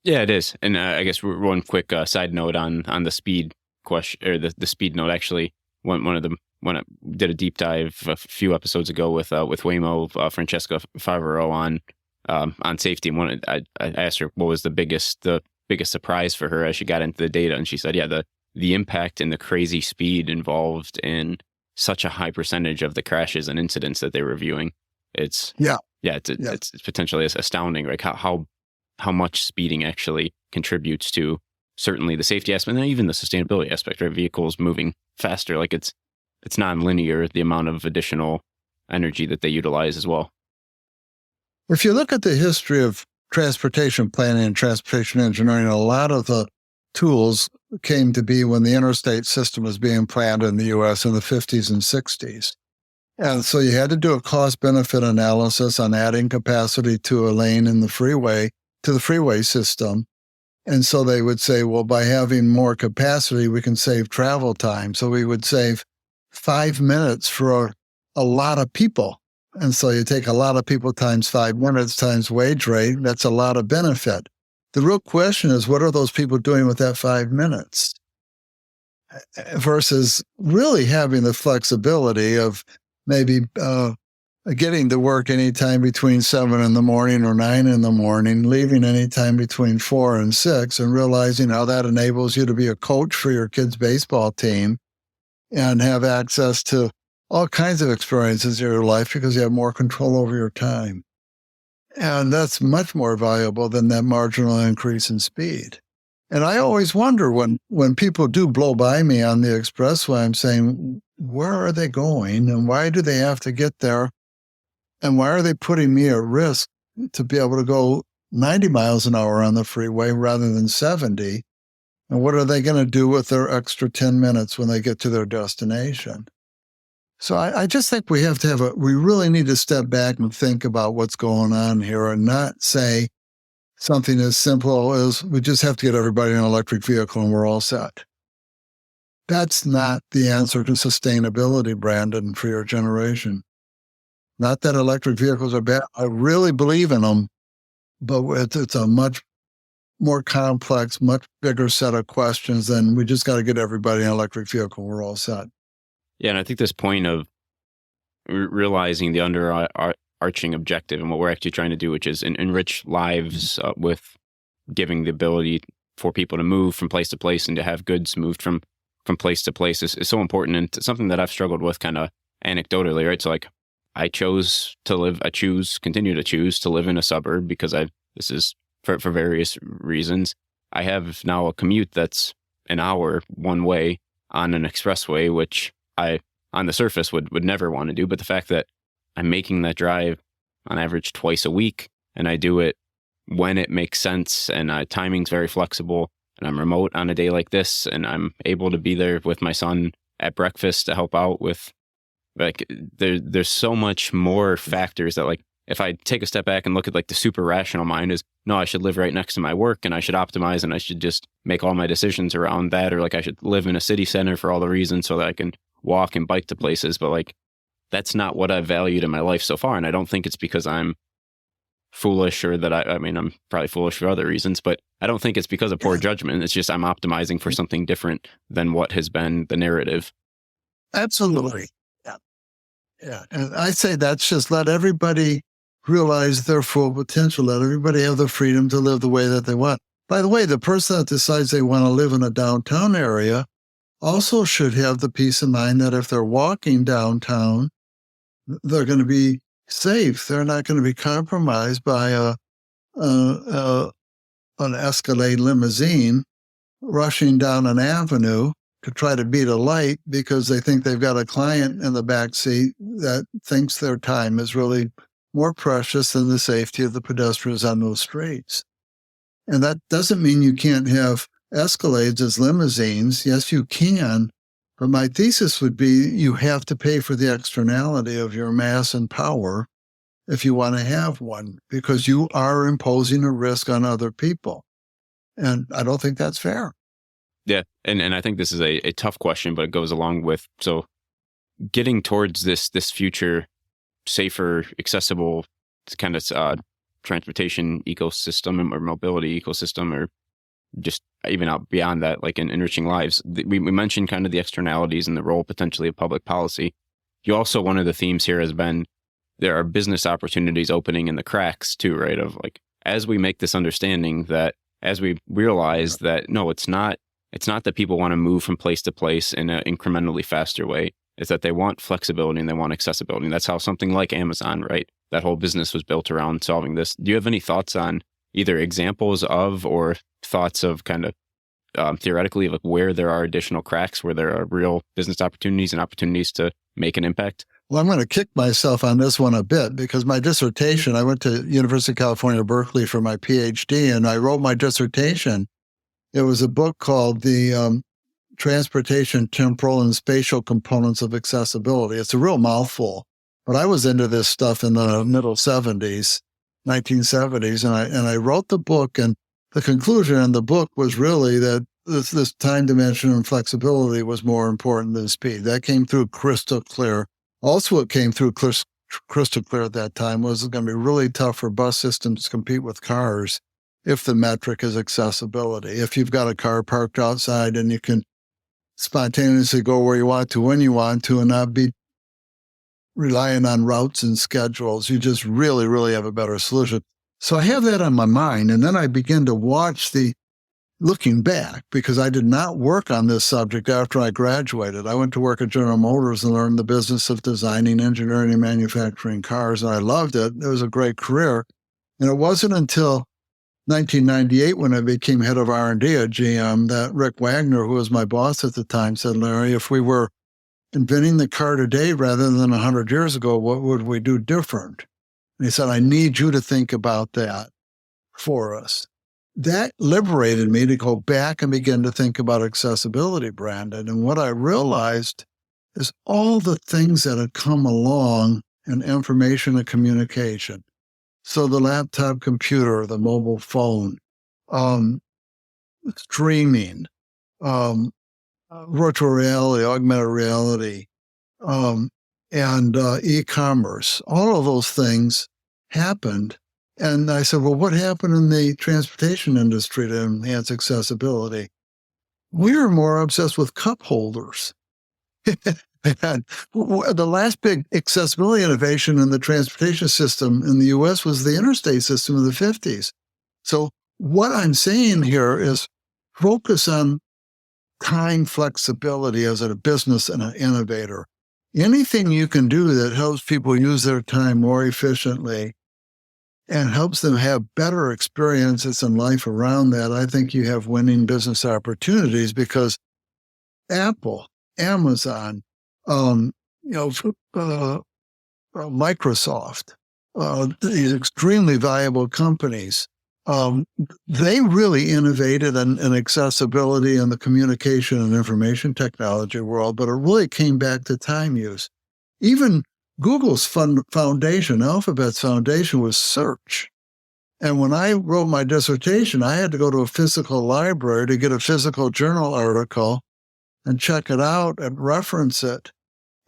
Yeah, it is. And I guess one quick side note on the speed question, or the speed note. Actually, when I did a deep dive a few episodes ago with Waymo, Francesca Favreau on safety, and I asked her what was the biggest surprise for her as she got into the data, and she said, yeah, the impact and the crazy speed involved in such a high percentage of the crashes and incidents that they were reviewing. It's potentially astounding, like how much speeding actually contributes to certainly the safety aspect and even the sustainability aspect, right? Vehicles moving faster, like it's non-linear, the amount of additional energy that they utilize as well. If you look at the history of transportation planning and transportation engineering, a lot of the tools came to be when the interstate system was being planned in the U.S. in the 50s and 60s. And so you had to do a cost-benefit analysis on adding capacity to a lane in the freeway, to the freeway system. And so they would say, well, by having more capacity, we can save travel time. So we would save 5 minutes for a lot of people. And so you take a lot of people times 5 minutes times wage rate, that's a lot of benefit. The real question is, what are those people doing with that 5 minutes? Versus really having the flexibility of maybe getting to work anytime between 7 in the morning or 9 in the morning, leaving anytime between 4 and 6, and realizing how that enables you to be a coach for your kids' baseball team and have access to all kinds of experiences in your life because you have more control over your time. And that's much more valuable than that marginal increase in speed. And I always wonder when people do blow by me on the expressway, I'm saying, where are they going and why do they have to get there? And why are they putting me at risk to be able to go 90 miles an hour on the freeway rather than 70. And what are they going to do with their extra 10 minutes when they get to their destination? So I just think we really need to step back and think about what's going on here and not say something as simple as we just have to get everybody in an electric vehicle and we're all set. That's not the answer to sustainability, Brandon, for your generation. Not that electric vehicles are bad. I really believe in them, but it's a much more complex, much bigger set of questions than we just got to get everybody in an electric vehicle. We're all set. Yeah, and I think this point of realizing the underarching objective and what we're actually trying to do, which is enrich lives with giving the ability for people to move from place to place and to have goods moved from place to place is so important. And it's something that I've struggled with kind of anecdotally, right? So like I continue to choose to live in a suburb because this is for various reasons. I have now a commute that's an hour one way on an expressway, which I, on the surface, would never want to do. But the fact that I'm making that drive on average twice a week, and I do it when it makes sense, and timing's very flexible, and I'm remote on a day like this, and I'm able to be there with my son at breakfast to help out with, like, there's so much more factors that, like, if I take a step back and look at like the super rational mind is, no, I should live right next to my work and I should optimize and I should just make all my decisions around that. Or like I should live in a city center for all the reasons so that I can walk and bike to places. But like, that's not what I've valued in my life so far. And I don't think it's because I'm foolish or that I mean, I'm probably foolish for other reasons, but I don't think it's because of poor judgment. It's just I'm optimizing for something different than what has been the narrative. Absolutely. Yeah. And I say that's just let everybody realize their full potential. Let everybody have the freedom to live the way that they want. By the way, the person that decides they want to live in a downtown area also should have the peace of mind that if they're walking downtown, they're going to be safe. They're not going to be compromised by an Escalade limousine rushing down an avenue to try to beat a light because they think they've got a client in the back seat that thinks their time is really more precious than the safety of the pedestrians on those streets. And that doesn't mean you can't have Escalades as limousines. Yes, you can. But my thesis would be you have to pay for the externality of your mass and power if you want to have one, because you are imposing a risk on other people. And I don't think that's fair. Yeah. And I think this is a tough question, but it goes along with, so getting towards this future safer, accessible kind of transportation ecosystem or mobility ecosystem, or just even out beyond that, like in enriching lives. We mentioned kind of the externalities and the role potentially of public policy. You also, one of the themes here has been there are business opportunities opening in the cracks too, right? Of like, as we make this understanding that, as we realize that, no, it's not that people want to move from place to place in an incrementally faster way. It's that they want flexibility and they want accessibility. And that's how something like Amazon, right? That whole business was built around solving this. Do you have any thoughts on either examples of or thoughts of kind of theoretically of like where there are additional cracks, where there are real business opportunities and opportunities to make an impact? Well, I'm going to kick myself on this one a bit because my dissertation, I went to University of California, Berkeley for my PhD, and I wrote my dissertation. It was a book called The Transportation, Temporal, and Spatial Components of Accessibility. It's a real mouthful, but I was into this stuff in the middle 1970s, and I wrote the book, and the conclusion in the book was really that this time dimension and flexibility was more important than speed. That came through crystal clear. Also, what came through crystal clear at that time was it's going to be really tough for bus systems to compete with cars if the metric is accessibility. If you've got a car parked outside and you can spontaneously go where you want to, when you want to, and not be relying on routes and schedules, you just really, really have a better solution. So I have that on my mind. And then I begin to watch looking back, because I did not work on this subject after I graduated. I went to work at General Motors and learned the business of designing, engineering, and manufacturing cars. And I loved it. It was a great career. And it wasn't until 1998, when I became head of R&D at GM, that Rick Wagner, who was my boss at the time, said, Larry, if we were inventing the car today rather than 100 years ago, what would we do different? And he said, I need you to think about that for us. That liberated me to go back and begin to think about accessibility, Brandon. And what I realized is all the things that had come along in information and communication. So the laptop computer, the mobile phone, streaming, virtual reality, augmented reality, and e-commerce, all of those things happened. And I said, well, what happened in the transportation industry to enhance accessibility? We were more obsessed with cup holders. And the last big accessibility innovation in the transportation system in the U.S. was the interstate system in the 50s. So what I'm saying here is focus on time flexibility as a business and an innovator. Anything you can do that helps people use their time more efficiently and helps them have better experiences in life around that, I think you have winning business opportunities, because Apple, Amazon, Microsoft, these extremely valuable companies, they really innovated in accessibility in the communication and information technology world, but it really came back to time use. Even Google's foundation, Alphabet's foundation, was search. And when I wrote my dissertation, I had to go to a physical library to get a physical journal article and check it out and reference it.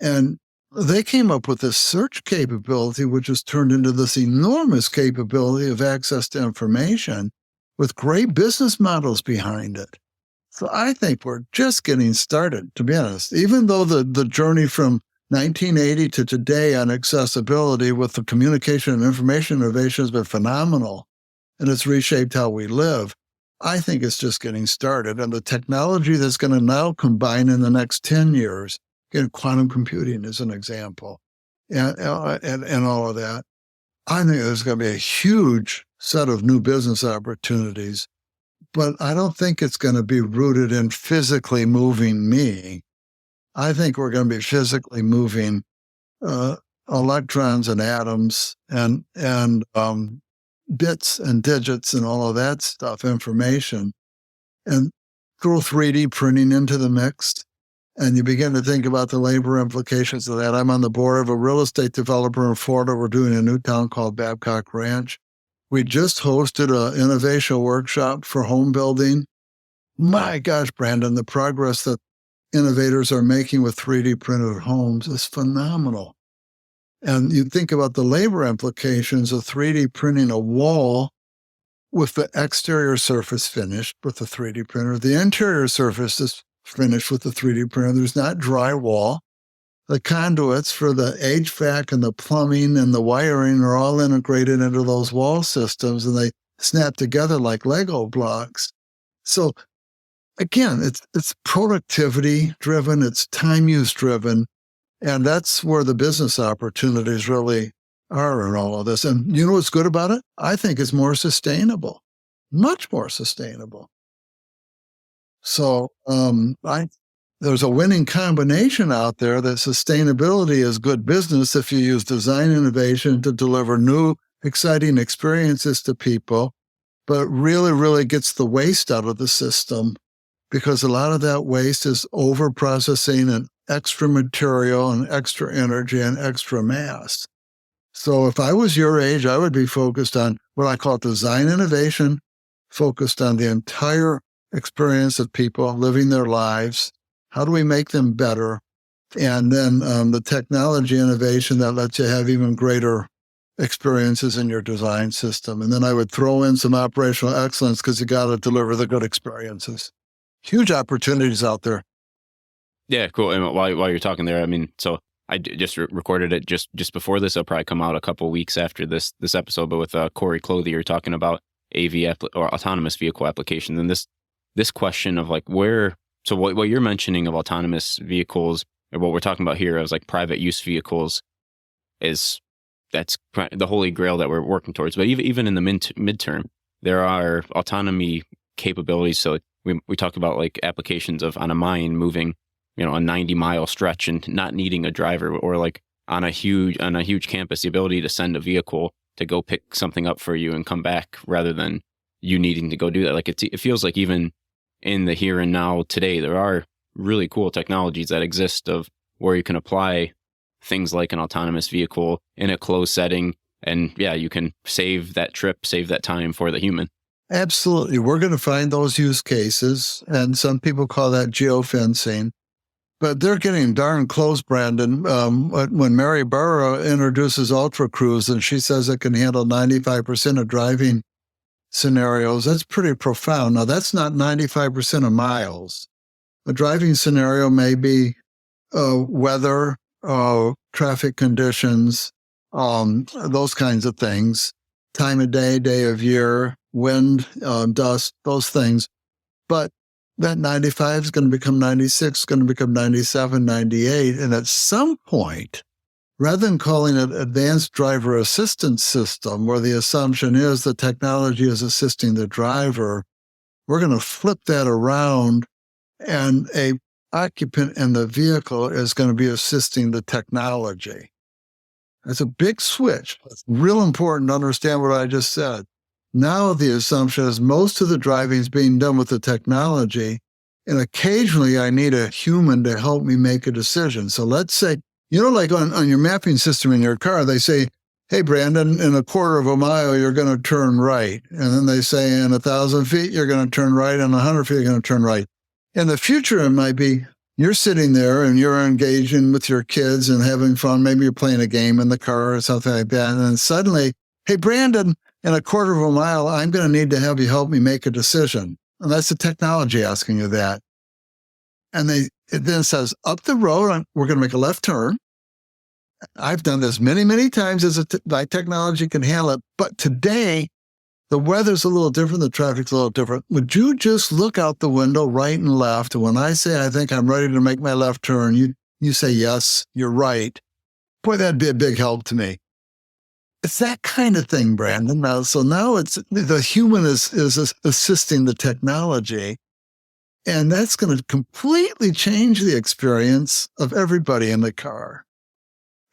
And they came up with this search capability, which has turned into this enormous capability of access to information with great business models behind it. So I think we're just getting started, to be honest. Even though the journey from 1980 to today on accessibility with the communication and information innovation has been phenomenal, and it's reshaped how we live, I think it's just getting started. And the technology that's going to now combine in the next 10 years, again, quantum computing is an example, and all of that, I think there's going to be a huge set of new business opportunities, but I don't think it's going to be rooted in physically moving me. I think we're going to be physically moving electrons and atoms and bits and digits and all of that stuff, information, and throw 3D printing into the mix. And you begin to think about the labor implications of that. I'm on the board of a real estate developer in Florida. We're doing a new town called Babcock Ranch. We just hosted an innovation workshop for home building. My gosh, Brandon, the progress that innovators are making with 3D printed homes is phenomenal. And you think about the labor implications of 3D printing a wall with the exterior surface finished with the 3D printer. The interior surface is finished with the 3D printer. There's not drywall. The conduits for the HVAC and the plumbing and the wiring are all integrated into those wall systems, and they snap together like Lego blocks. So again, it's productivity driven, it's time use driven, and that's where the business opportunities really are in all of this. And you know what's good about it? I think it's more sustainable, much more sustainable. So there's a winning combination out there that sustainability is good business if you use design innovation to deliver new, exciting experiences to people, but really, really gets the waste out of the system, because a lot of that waste is over-processing and extra material and extra energy and extra mass. So if I was your age, I would be focused on what I call design innovation, focused on the entire experience of people living their lives. How do we make them better? And then the technology innovation that lets you have even greater experiences in your design system. And then I would throw in some operational excellence, because you got to deliver the good experiences. Huge opportunities out there. Yeah, cool. And while you're talking there, I mean, so I just recorded it just before this. It'll probably come out a couple of weeks after this episode. But with Corey Clothier talking about AV or autonomous vehicle applications, and this question of like where. So what you're mentioning of autonomous vehicles, or what we're talking about here as like private use vehicles, that's the holy grail that we're working towards. But even in the midterm, there are autonomy capabilities. So we talk about like applications of on a mine moving, a 90-mile stretch and not needing a driver, or like on a huge campus, the ability to send a vehicle to go pick something up for you and come back rather than you needing to go do that. Like it feels like even in the here and now today, there are really cool technologies that exist of where you can apply things like an autonomous vehicle in a closed setting. And yeah, you can save that trip, save that time for the human. Absolutely. We're going to find those use cases. And some people call that geofencing. But they're getting darn close, Brandon. When Mary Barra introduces Ultra Cruise and she says it can handle 95% of driving scenarios, that's pretty profound. Now, that's not 95% of miles. A driving scenario may be weather, traffic conditions, those kinds of things, time of day, day of year, wind, dust, those things. But that 95 is going to become 96, going to become 97, 98. And at some point, rather than calling it advanced driver assistance system, where the assumption is the technology is assisting the driver, we're going to flip that around and a occupant in the vehicle is going to be assisting the technology. That's a big switch. It's real important to understand what I just said. Now the assumption is most of the driving is being done with the technology, and occasionally I need a human to help me make a decision. So let's say, like on your mapping system in your car, they say, hey, Brandon, in a quarter of a mile, you're going to turn right. And then they say in 1,000 feet, you're going to turn right, and 100 feet, you're going to turn right. In the future, it might be you're sitting there and you're engaging with your kids and having fun. Maybe you're playing a game in the car or something like that. And then suddenly, hey, Brandon, in a quarter of a mile, I'm going to need to have you help me make a decision. And that's the technology asking you that. And it then says, up the road, we're going to make a left turn. I've done this many, many times as my technology can handle it. But today, the weather's a little different. The traffic's a little different. Would you just look out the window right and left? And when I say I think I'm ready to make my left turn, you say, yes, you're right. Boy, that'd be a big help to me. It's that kind of thing, Brandon. Now it's the human is assisting the technology, and that's going to completely change the experience of everybody in the car.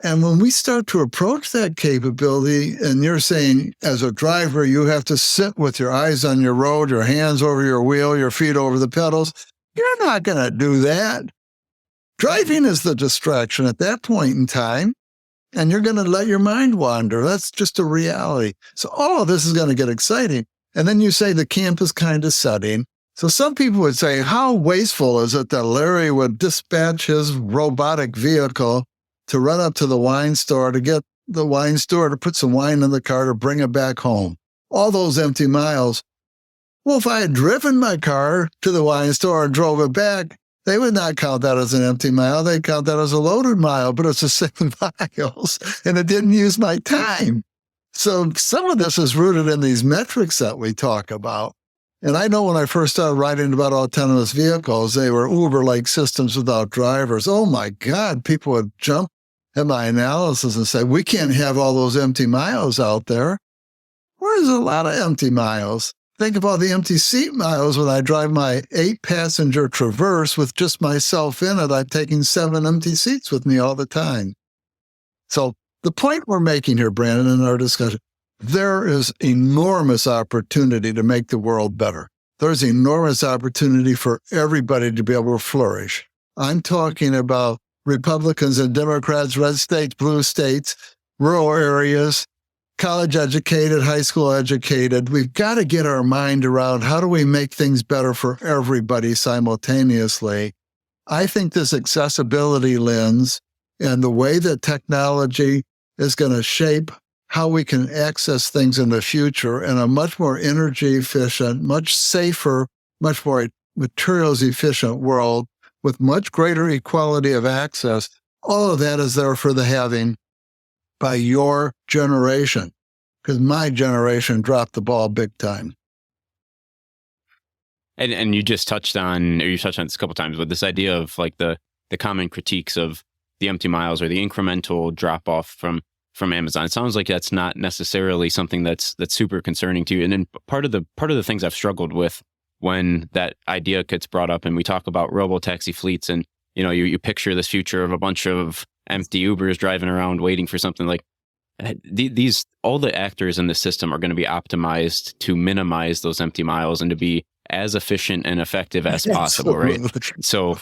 And when we start to approach that capability, and you're saying as a driver, you have to sit with your eyes on your road, your hands over your wheel, your feet over the pedals, you're not going to do that. Driving is the distraction at that point in time. And you're going to let your mind wander. That's just a reality. So all of this is going to get exciting. And then you say the camp is kind of setting. So some people would say, how wasteful is it that Larry would dispatch his robotic vehicle to run up to the wine store to get the wine store to put some wine in the car to bring it back home? All those empty miles. Well, if I had driven my car to the wine store and drove it back, they would not count that as an empty mile. They'd count that as a loaded mile, but it's the same miles, and it didn't use my time. So some of this is rooted in these metrics that we talk about. And I know when I first started writing about autonomous vehicles, they were Uber-like systems without drivers. Oh my God, people would jump at my analysis and say, we can't have all those empty miles out there. Where's a lot of empty miles? Think about the empty seat miles when I drive my 8-passenger Traverse with just myself in it. I'm taking 7 empty seats with me all the time. So the point we're making here, Brandon, in our discussion, there is enormous opportunity to make the world better. There's enormous opportunity for everybody to be able to flourish. I'm talking about Republicans and Democrats, red states, blue states, rural areas, college educated, high school educated. We've got to get our mind around how do we make things better for everybody simultaneously. I think this accessibility lens and the way that technology is going to shape how we can access things in the future in a much more energy efficient, much safer, much more materials efficient world with much greater equality of access. All of that is there for the having by your generation, because my generation dropped the ball big time. And you just touched on, or you touched on this a couple times, with this idea of like the common critiques of the empty miles or the incremental drop off from Amazon. It sounds like that's not necessarily something that's super concerning to you. And then part of the things I've struggled with when that idea gets brought up and we talk about robo-taxi fleets and, you picture this future of a bunch of empty Ubers driving around waiting for something. Like these, all the actors in the system are going to be optimized to minimize those empty miles and to be as efficient and effective as possible, right? So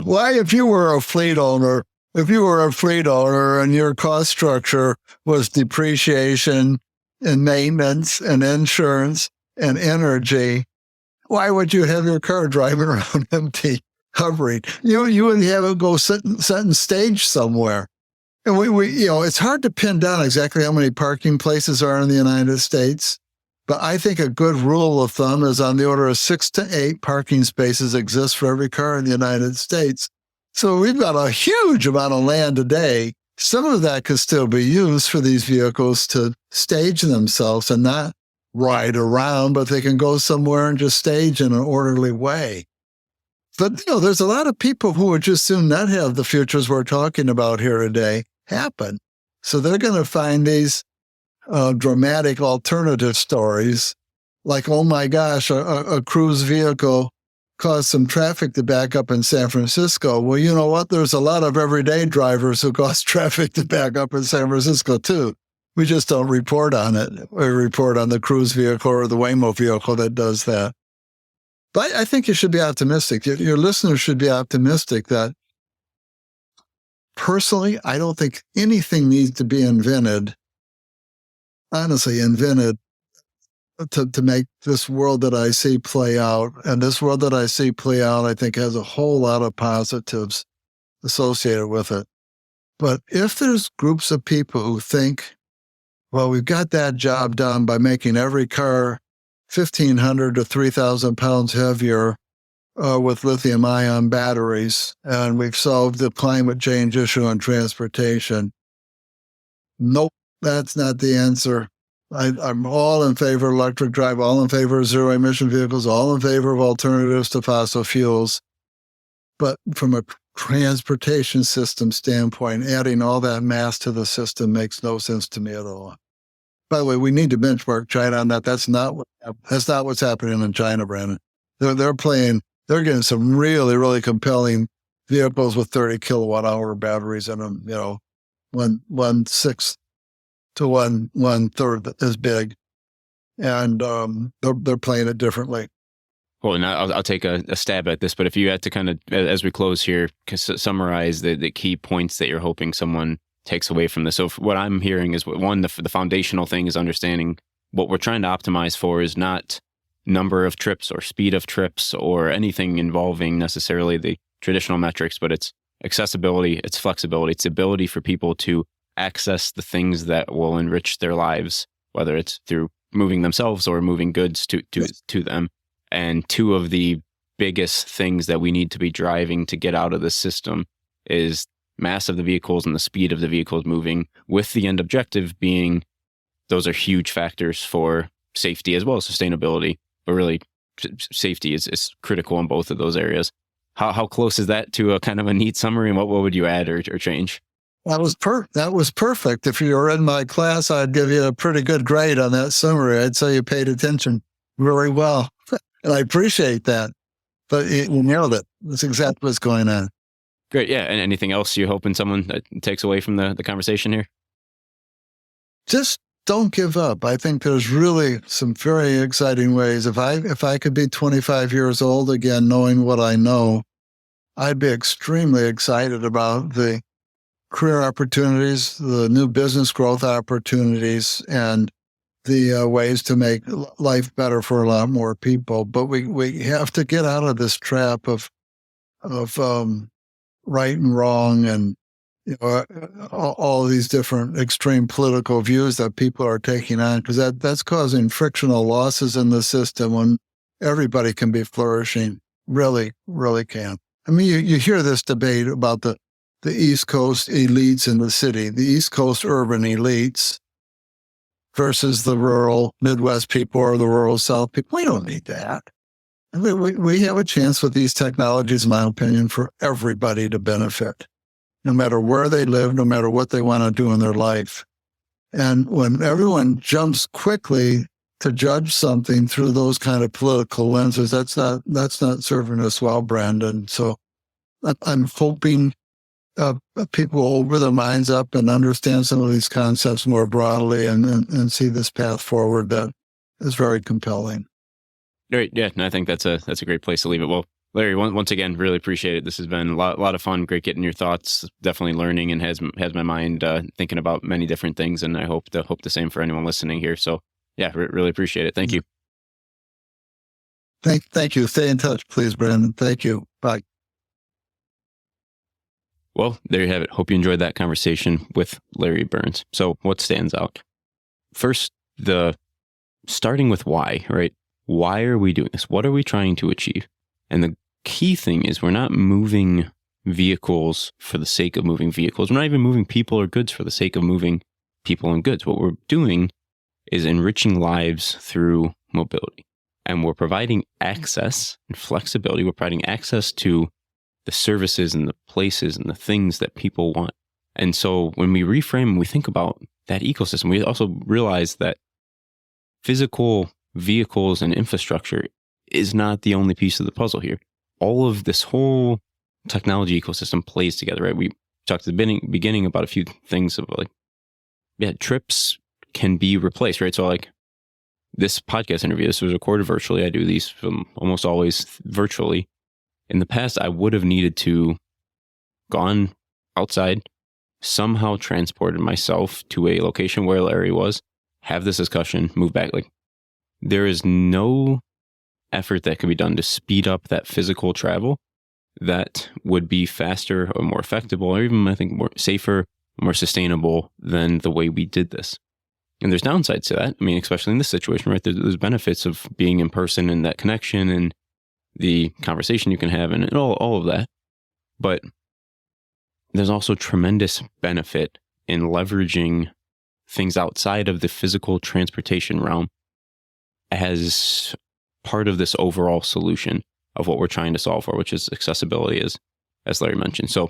why, if you were a fleet owner, and your cost structure was depreciation and maintenance and insurance and energy, why would you have your car driving around empty, hovering? You would have it go sit and stage somewhere. And we it's hard to pin down exactly how many parking places are in the United States, but I think a good rule of thumb is on the order of 6 to 8 parking spaces exist for every car in the United States. So we've got a huge amount of land today. Some of that could still be used for these vehicles to stage themselves and not ride around, but they can go somewhere and just stage in an orderly way. But, there's a lot of people who would just soon not have the futures we're talking about here today happen. So they're going to find these dramatic alternative stories like, oh my gosh, a cruise vehicle caused some traffic to back up in San Francisco. Well, you know what? There's a lot of everyday drivers who cause traffic to back up in San Francisco too. We just don't report on it. We report on the cruise vehicle or the Waymo vehicle that does that. But I think you should be optimistic. Your listeners should be optimistic that, personally, I don't think anything needs to be invented to make this world that I see play out. And this world that I see play out, I think, has a whole lot of positives associated with it. But if there's groups of people who think, well, we've got that job done by making every car 1,500 to 3,000 pounds heavier with lithium-ion batteries, and we've solved the climate change issue in transportation. Nope, that's not the answer. I'm all in favor of electric drive, all in favor of zero-emission vehicles, all in favor of alternatives to fossil fuels. But from a transportation system standpoint, adding all that mass to the system makes no sense to me at all. By the way, we need to benchmark China on that. That's not what's happening in China, Brandon. They're getting some really, really compelling vehicles with 30 kilowatt hour batteries in them, 1/6 to 1/3 as big. And they're playing it differently. Well, and I'll take a stab at this, but if you had to kind of, as we close here, summarize the key points that you're hoping someone takes away from this. So what I'm hearing is, one, the foundational thing is understanding what we're trying to optimize for is not number of trips or speed of trips or anything involving necessarily the traditional metrics, but it's accessibility, it's flexibility, it's ability for people to access the things that will enrich their lives, whether it's through moving themselves or moving goods to them. And two of the biggest things that we need to be driving to get out of the system is mass of the vehicles and the speed of the vehicles moving, with the end objective being those are huge factors for safety as well as sustainability. But really, safety is critical in both of those areas. How close is that to a kind of a neat summary, and what would you add or change? That was perfect. If you were in my class, I'd give you a pretty good grade on that summary. I'd say you paid attention very well. And I appreciate that. But you nailed it. That's exactly what's going on. Great. Yeah. And anything else you're hoping someone takes away from the conversation here? Just don't give up. I think there's really some very exciting ways. If I could be 25 years old again, knowing what I know, I'd be extremely excited about the career opportunities, the new business growth opportunities, and the ways to make life better for a lot more people. But we have to get out of this trap of right and wrong and all these different extreme political views that people are taking on, because that's causing frictional losses in the system when everybody can be flourishing. Really, really can. I mean, you hear this debate about the East Coast elites in the city, the East Coast urban elites versus the rural Midwest people or the rural South people. We don't need that. I mean, we have a chance with these technologies, in my opinion, for everybody to benefit, no matter where they live, no matter what they want to do in their life. And when everyone jumps quickly to judge something through those kind of political lenses, that's not serving us well, Brandon. So I'm hoping people open their minds up and understand some of these concepts more broadly and see this path forward that is very compelling. Right. Yeah. No, I think that's a great place to leave it. Well, Larry, once again, really appreciate it. This has been a lot of fun. Great getting your thoughts. Definitely learning and has my mind thinking about many different things. And I hope the same for anyone listening here. So yeah, really appreciate it. Thank you. Thank you. Stay in touch, please, Brandon. Thank you. Bye. Well, there you have it. Hope you enjoyed that conversation with Larry Burns. So what stands out? First, starting with why, right? Why are we doing this? What are we trying to achieve? And the key thing is we're not moving vehicles for the sake of moving vehicles. We're not even moving people or goods for the sake of moving people and goods. What we're doing is enriching lives through mobility. And we're providing access and flexibility. We're providing access to the services and the places and the things that people want. And so when we reframe and we think about that ecosystem, we also realize that physical vehicles and infrastructure is not the only piece of the puzzle here. All of this whole technology ecosystem plays together, right? We talked at the beginning about a few things of trips can be replaced, right? So this podcast interview, this was recorded virtually. I do these from almost always virtually. In the past, I would have needed to gone outside, somehow transported myself to a location where Larry was, have this discussion, move back. There is no effort that can be done to speed up that physical travel that would be faster or more effective, or even, I think, more safer, more sustainable than the way we did this. And there's downsides to that. I mean, especially in this situation, right? There's benefits of being in person and that connection and the conversation you can have and all of that. But there's also tremendous benefit in leveraging things outside of the physical transportation realm as part of this overall solution of what we're trying to solve for, which is accessibility, as Larry mentioned. So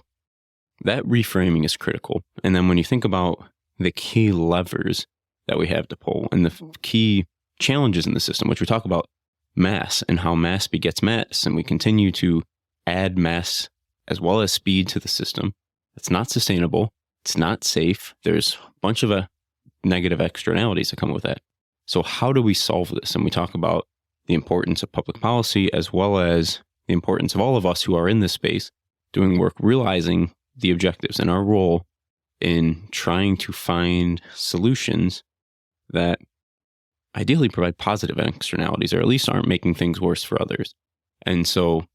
that reframing is critical. And then when you think about the key levers that we have to pull and the key challenges in the system, which we talk about mass and how mass begets mass, and we continue to add mass as well as speed to the system. It's not sustainable. It's not safe. There's a bunch of negative externalities that come with that. So how do we solve this? And we talk about the importance of public policy as well as the importance of all of us who are in this space doing work, realizing the objectives and our role in trying to find solutions that ideally provide positive externalities, or at least aren't making things worse for others. And so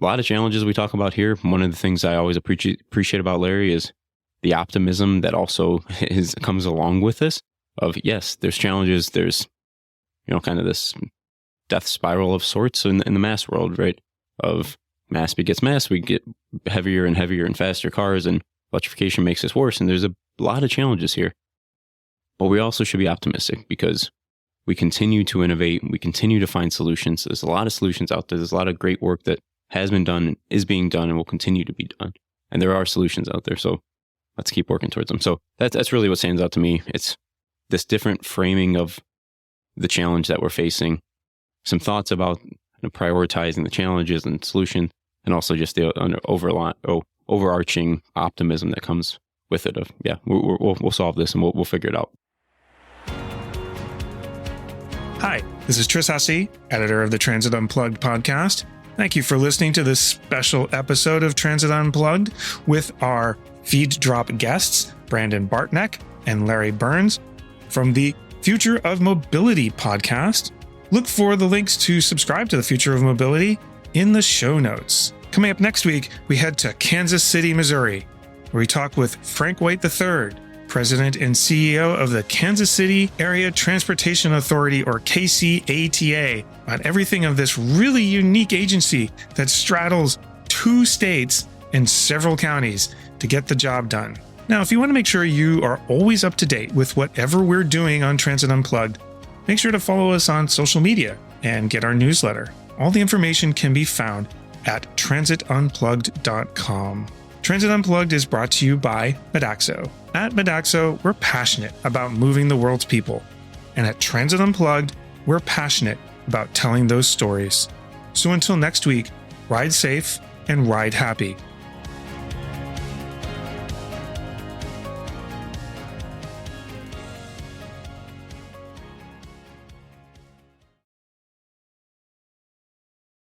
a lot of challenges we talk about here. One of the things I always appreciate about Larry is the optimism that also comes along with this of, yes, there's challenges. There's, kind of this death spiral of sorts in the mass world, right? Of mass begets mass. We get heavier and heavier and faster cars, and electrification makes this worse. And there's a lot of challenges here. But we also should be optimistic because we continue to innovate. We continue to find solutions. There's a lot of solutions out there. There's a lot of great work that has been done and is being done and will continue to be done. And there are solutions out there. So let's keep working towards them. So that's really what stands out to me. It's this different framing of the challenge that we're facing, some thoughts about prioritizing the challenges and solution, and also just the overarching optimism that comes with it of, we'll solve this and we'll figure it out. Hi, this is Tris Hussey, editor of the Transit Unplugged podcast. Thank you for listening to this special episode of Transit Unplugged with our feed drop guests, Brandon Bartneck and Larry Burns from the Future of Mobility podcast. Look for the links to subscribe to the Future of Mobility in the show notes. Coming up next week, we head to Kansas City, Missouri, where we talk with Frank White III, President and CEO of the Kansas City Area Transportation Authority, or KCATA, about everything of this really unique agency that straddles 2 states and several counties to get the job done. Now, if you want to make sure you are always up to date with whatever we're doing on Transit Unplugged, make sure to follow us on social media and get our newsletter. All the information can be found at transitunplugged.com. Transit Unplugged is brought to you by Modaxo. At Modaxo, we're passionate about moving the world's people. And at Transit Unplugged, we're passionate about telling those stories. So until next week, ride safe and ride happy.